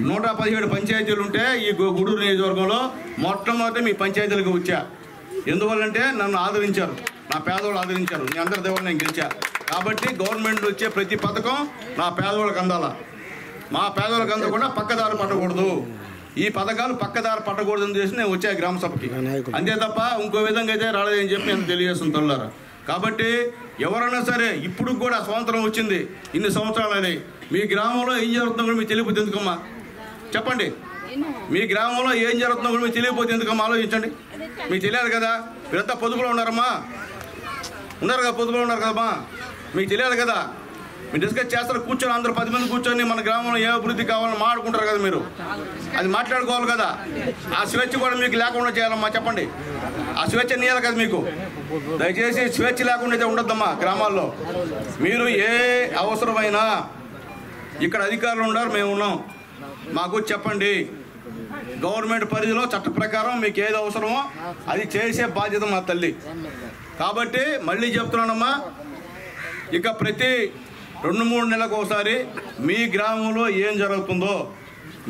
117 పంచాయతీలు ఉంటే ఈ గూడూరు నియోజకవర్గంలో మొట్టమొదటి మీ పంచాయతీలకు వచ్చా. ఎందువల్లంటే నన్ను ఆదరించారు, నా పేదవాళ్ళు ఆదరించారు, మీ అందరి దేవుళ్ళు నేను గెలిచా. కాబట్టి గవర్నమెంట్ వచ్చే ప్రతి పథకం నా పేదవాళ్ళకి అందాలా, మా పేదవాళ్ళకి అందకుండా పక్కదారి పట్టకూడదు, ఈ పథకాలు పక్కదారి పట్టకూడదని చేసి నేను వచ్చా గ్రామ సభకి. అంతే తప్ప ఇంకో విధంగా అయితే రాలేదని చెప్పి నేను తెలియజేస్తుంది తల్లారా. కాబట్టి ఎవరైనా సరే ఇప్పుడు కూడా స్వాతంత్రం వచ్చింది, ఇన్ని సంవత్సరాలని మీ గ్రామంలో ఏం జరుగుతుందో కూడా మీకు తెలియకపోతే ఎందుకమ్మా? చెప్పండి, మీ గ్రామంలో ఏం జరుగుతుందో కూడా మీకు తెలియకపోతే ఎందుకమ్మా? ఆలోచించండి, మీకు తెలియాలి కదా. మీరంతా పొదుపులో ఉన్నారమ్మా, ఉన్నారు కదా, పొదుపులో ఉన్నారు కదమ్మా, మీకు తెలియాలి కదా. మీరు డిస్కస్ చేస్తారు, కూర్చొని అందరూ 10 మంది కూర్చొని మన గ్రామంలో ఏ అభివృద్ధి కావాలని మాట్లాడుకుంటారు కదా. మీరు అది మాట్లాడుకోవాలి కదా. ఆ స్వేచ్ఛ కూడా మీకు లేకుండా చేయాలమ్మా. చెప్పండి, ఆ స్వేచ్ఛ నీయాలి కదా మీకు. దయచేసి స్వేచ్ఛ లేకుండా అయితే ఉండొద్దమ్మా గ్రామాల్లో. మీరు ఏ అవసరమైనా ఇక్కడ అధికారులు ఉన్నారు, మేము ఉన్నాం, మాకు చెప్పండి. గవర్నమెంట్ పరిధిలో చట్ట ప్రకారం మీకు ఏది అవసరమో అది చేసే బాధ్యత మా తల్లి. కాబట్టి మళ్ళీ చెప్తున్నానమ్మా, ఇక ప్రతి 2-3 నెలలకు ఒకసారి మీ గ్రామంలో ఏం జరుగుతుందో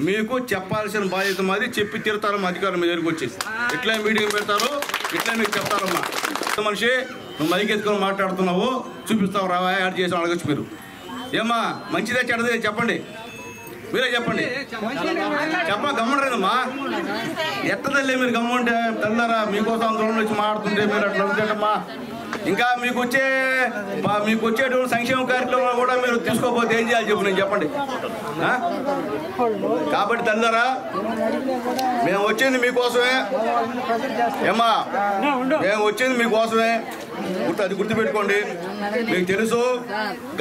మీకు చెప్పాల్సిన బాధ్యత మాది. చెప్పి తీరుతారు మా అధికారులు మీ దగ్గరికి వచ్చి. ఇట్లా మీటింగ్ పెడతారు, ఇట్లా మీకు చెప్తారమ్మా. మనిషి నువ్వు మైక్ ఎత్తుకొని మాట్లాడుతున్నావు, చూపిస్తావు, రావా యాడ్ చేసి అడగచ్చు. మీరు ఏమ్మా మంచిదే చెడ్డదే చెప్పండి, మీరే చెప్పండి. గమ్ముండరేదమ్మా, ఎట్టదల్లే మీరు గమ్ముంటే తెల్లారా మీకోసం దూరం వచ్చి మాట్లాడుతుంటే మీరు అట్లా ఉంటాడమ్మా. ఇంకా మీకు వచ్చేటువంటి సంక్షేమ కార్యక్రమాలు కూడా మీరు తీసుకోకపోతే ఏం చేయాలి చెప్పు, నేను చెప్పండి. కాబట్టి తెల్లారా మేము వచ్చింది మీకోసమే ఏమ్మా, మేము వచ్చింది మీకోసమే, అది గుర్తుపెట్టుకోండి. మీకు తెలుసు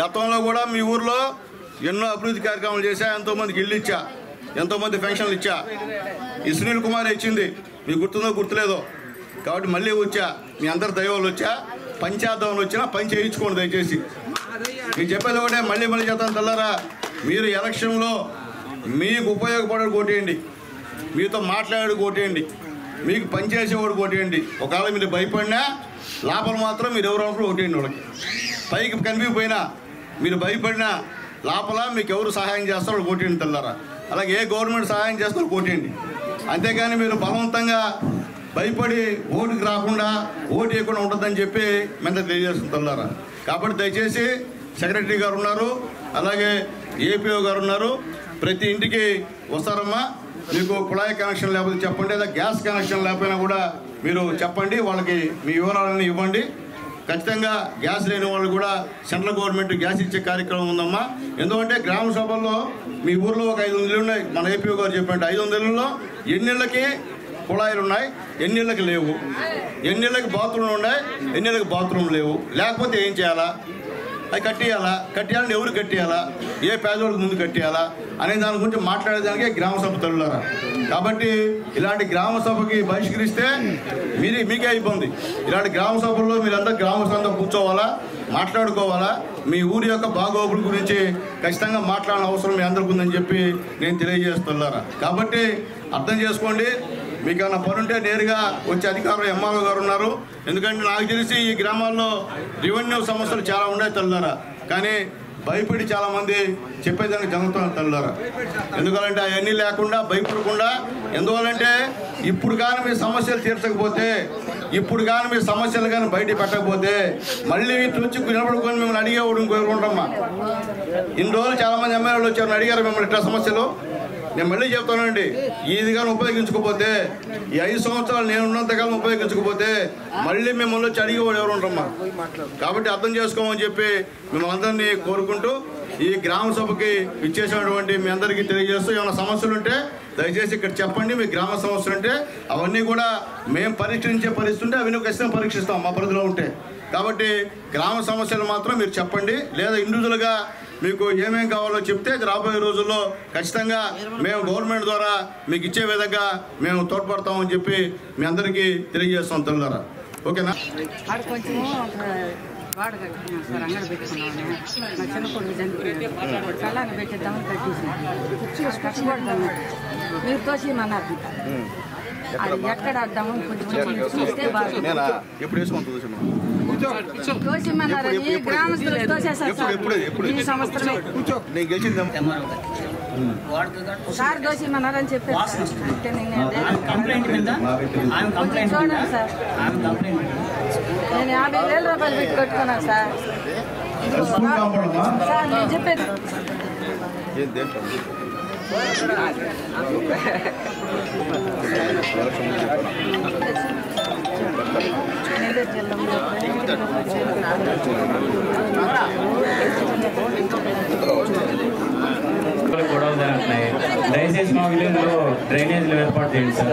గతంలో కూడా మీ ఊర్లో ఎన్నో అభివృద్ధి కార్యక్రమాలు చేశా, ఎంతోమందికి ఇల్లు ఇచ్చా, ఎంతోమంది పెన్షన్లు ఇచ్చా. ఈ సునీల్ కుమార్ ఇచ్చింది, మీకు గుర్తుందో గుర్తులేదో. కాబట్టి మళ్ళీ వచ్చా, మీ అందరి దైవాలు వచ్చా, పంచాయతీలు వచ్చినా పని చేయించుకోండి దయచేసి. మీకు చెప్పేది ఒకటే, మళ్ళీ చెప్తాను తెల్లారా, మీరు ఎలక్షన్లో మీకు ఉపయోగపడే కోటేయండి, మీతో మాట్లాడే కోటేయండి, మీకు పనిచేసేవాడు కోటేయండి. ఒకవేళ మీరు భయపడినా లోపల మాత్రం మీరు ఎవరు ఓటేయండి. వాళ్ళకి పైకి కనిపిపోయినా మీరు భయపడినా లోపల మీకు ఎవరు సహాయం చేస్తారో కోటేయండి తెల్లారా. అలాగే ఏ గవర్నమెంట్ సహాయం చేస్తారో కోటేయండి. అంతేగాని మీరు బలవంతంగా భయపడి ఓటుకు రాకుండా ఓటు వేయకుండా ఉంటుందని చెప్పి మేము తెలియజేస్తుంది తెల్లారా. కాబట్టి దయచేసి సెక్రటరీ గారు ఉన్నారు, అలాగే ఏపీఓ గారు ఉన్నారు, ప్రతి ఇంటికి వస్తారమ్మా. మీకు కుళాయి కనెక్షన్ లేకపోతే చెప్పండి, లేదా గ్యాస్ కనెక్షన్ లేకపోయినా కూడా మీరు చెప్పండి, వాళ్ళకి మీ వివరాలన్నీ ఇవ్వండి. ఖచ్చితంగా గ్యాస్ లేని వాళ్ళు కూడా సెంట్రల్ గవర్నమెంట్ గ్యాస్ ఇచ్చే కార్యక్రమం ఉందమ్మా. ఎందుకంటే గ్రామ సభల్లో మీ ఊర్లో ఒక 500 ఇళ్ళు ఉన్నాయి, మన ఏపీఓ గారు చెప్పండి. 500 ఇళ్ళలో ఎన్నిళ్ళకి కుళాయిలు ఉన్నాయి, ఎన్నిళ్ళకి లేవు, ఎన్నిళ్ళకి బాత్రూమ్లు ఉన్నాయి, ఎన్నిళ్ళకి బాత్రూమ్ లేవు. లేకపోతే ఏం చేయాలా? అది కట్టియాలని ఎవరు కట్టియాలా, ఏ పేదవాళ్ళకి ముందు కట్టియాలా అనే దాని గురించి మాట్లాడేదానికే గ్రామ సభ తల్లులారా. కాబట్టి ఇలాంటి గ్రామ సభకి బహిష్కరిస్తే మీకే ఇబ్బంది. ఇలాంటి గ్రామ సభల్లో మీరందరూ గ్రామ సభలో కూర్చోవాలా, మాట్లాడుకోవాలా, మీ ఊరి యొక్క బాగోగుల గురించి ఖచ్చితంగా మాట్లాడిన అవసరం మీ అందరికీ ఉందని చెప్పి నేను తెలియజేస్తున్నారా. కాబట్టి అర్థం చేసుకోండి, మీకు ఏమైనా పని ఉంటే నేరుగా వచ్చే అధికారులు ఎంఆర్ఓ గారు ఉన్నారు. ఎందుకంటే నాకు తెలిసి ఈ గ్రామాల్లో రెవెన్యూ సమస్యలు చాలా ఉన్నాయి తల్లులారా, కానీ భయపడి చాలామంది చెప్పేదానికి జరుగుతున్నారు తల్లులారా. ఎందుకంటే అవన్నీ లేకుండా భయపడకుండా, ఎందువల్లంటే ఇప్పుడు కానీ మీ సమస్యలు తీర్చకపోతే, ఇప్పుడు కానీ మీ సమస్యలు కానీ బయట పెట్టకపోతే మళ్ళీ వీటి నుంచి నిలబడుకొని మిమ్మల్ని అడిగేవాడు కోరుకుంటామా. ఇన్ని రోజులు చాలామంది ఎమ్మెల్యేలు వచ్చారు, అడిగారు మిమ్మల్ని ఇట్లా సమస్యలు. నేను మళ్ళీ చెప్తానండి, ఇది కానీ ఉపయోగించుకోకపోతే, ఈ 5 సంవత్సరాలు నేను ఉన్నంతకాలం ఉపయోగించకపోతే మళ్ళీ మిమ్మల్ని వచ్చి అడిగేవాడు ఎవరు ఉంటారమ్మా. కాబట్టి అర్థం చేసుకోమని చెప్పి మిమ్మల్ని అందరినీ కోరుకుంటూ ఈ గ్రామ సభకి ఇచ్చేసినటువంటి మీ అందరికీ తెలియజేస్తూ ఏమైనా సమస్యలు ఉంటే దయచేసి ఇక్కడ చెప్పండి. మీ గ్రామ సమస్యలు ఉంటే అవన్నీ కూడా మేము పరీక్షించే పరిస్థితి ఉంటే అవన్నీ ఖచ్చితంగా పరీక్షిస్తాం మా పరిధిలో ఉంటే. కాబట్టి గ్రామ సమస్యలు మాత్రం మీరు చెప్పండి. లేదా ఇండివిజువల్గా మీకు ఏమేం కావాలో చెప్తే రాబోయే రోజుల్లో ఖచ్చితంగా మేము గవర్నమెంట్ ద్వారా మీకు ఇచ్చే విధంగా మేము తోడ్పడతామని చెప్పి మీ అందరికీ తెలియజేస్తాం తొందర. ఓకేనా? వాడ కట్టుకున్నాం సార్, అంగడి పెట్టుకున్నాము. మా చిన్న కొడుకు చనిపోయాడు, కళ్ళాన్ని పెట్టేద్దామని కట్టేసి కష్టపడుతున్నాడు. మీరు తోసేయమన్నారు. అది ఎక్కడ వద్దామని కొంచెం చూస్తే బాగా తోసేయమన్నారని గ్రామస్తులు తోసేసారు సార్. ఈ సంవత్సరమే సార్ దోషమన్నారని చెప్పారు. చూడండి సార్, నేను 50,000 రూపాయలు పెట్టి కట్టుకున్నాను సార్. సార్ నేను చెప్పేది గొడవలు జరుగుతున్నాయి. దయచేసి మా విలేజ్ లో డ్రైనేజీలు ఏర్పాటు చేయండి సార్.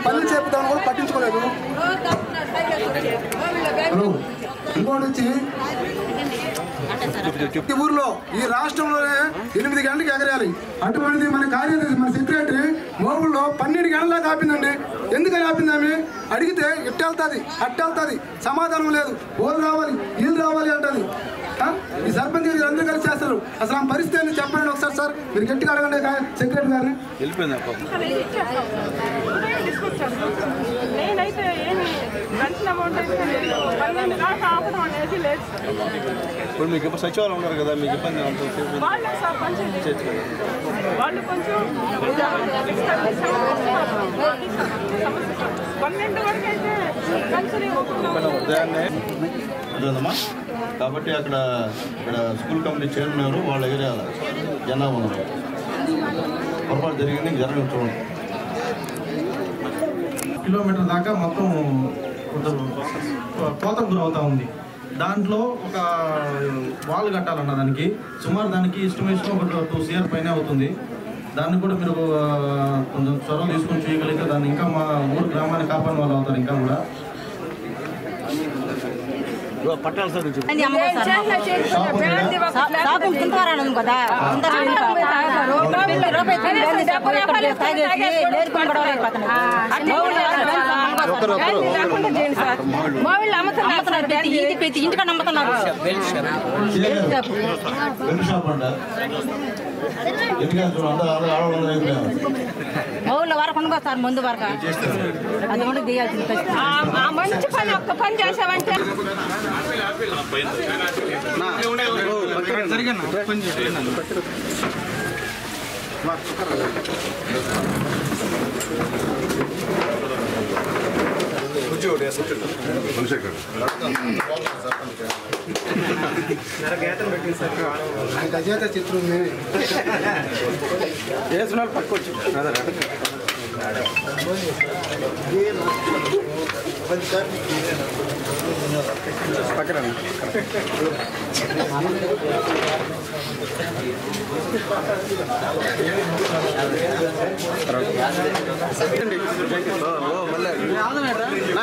పనులు చేపుతామని కూడా పట్టించుకోలేదు. ఇంకోటి వచ్చి ఈ ఊర్లో ఈ రాష్ట్రంలోనే 8 గంటలకు ఎగరాలి. అటువంటిది మన కార్యదర్శి మన సెక్రటరీ మోబుల్లో 12 గంటలకు ఆపిందండి. ఎందుకని ఆపిందామి అడిగితే ఇట్టెళ్తుంది అట్టెళ్తుంది, సమాధానం లేదు. ఓళ్ళు రావాలి వీళ్ళు రావాలి అంటది. ఈ సర్పంచ్ గారు అందరూ కలిసి చేస్తారు. అసలు ఆ పరిస్థితి చెప్పండి ఒకసారి సార్. మీరు గట్టిగా అడగండి సెక్రటరీ గారిని. నేనైతే ఏమి పెన్షన్ అమౌంట్ అయితే 12 దాకా ఆపడం అనేది లేదు. ఇప్పుడు మీకు ఇప్పుడు సచివాలయం ఉన్నారు కదా, మీకు ఇబ్బంది వాళ్ళే సార్ పంచాయతీ వాళ్ళు కొంచెం 12 వరకు అయితే పెన్షన్ అదేదమ్మా. కాబట్టి ఇక్కడ స్కూల్ కమిటీ చైర్మన్ వాళ్ళ దగ్గర జనాభా ఉన్నారు. పొరపాటు జరిగింది, జరగడం చూడండి. కిలోమీటర్ దాకా మొత్తం కోతకు గురవుతూ ఉంది. దాంట్లో ఒక వాల్ కట్టాలన్న దానికి సుమారు దానికి ఎస్టిమేషన్ ఒక 2 CR పైన అవుతుంది. దాన్ని కూడా మీరు కొంచెం చొరవ తీసుకొని చేయగలిగితే దాన్ని ఇంకా మా ఊరు గ్రామాన్ని కాపాడిన వాళ్ళు అవుతారు. ఇంకా కూడా పట్టాలి సార్ నుంచి కదా ఇంటికన్నా అమ్ముతున్నారు. ఊళ్ళో వరకు ఉండగా సార్ ముందు వరకు అది కూడా దిగాల్సింది. మంచి పని ఒక్క పని చేసామంటే గజేత చిత్రం వేసిన పట్టుకోవచ్చు. పక్కన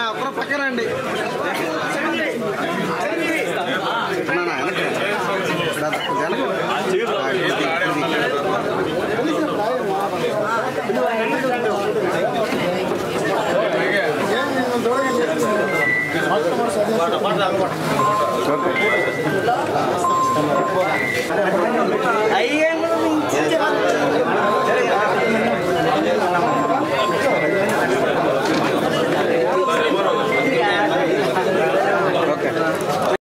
అప్పుడు పక్కనండి. అయ్యే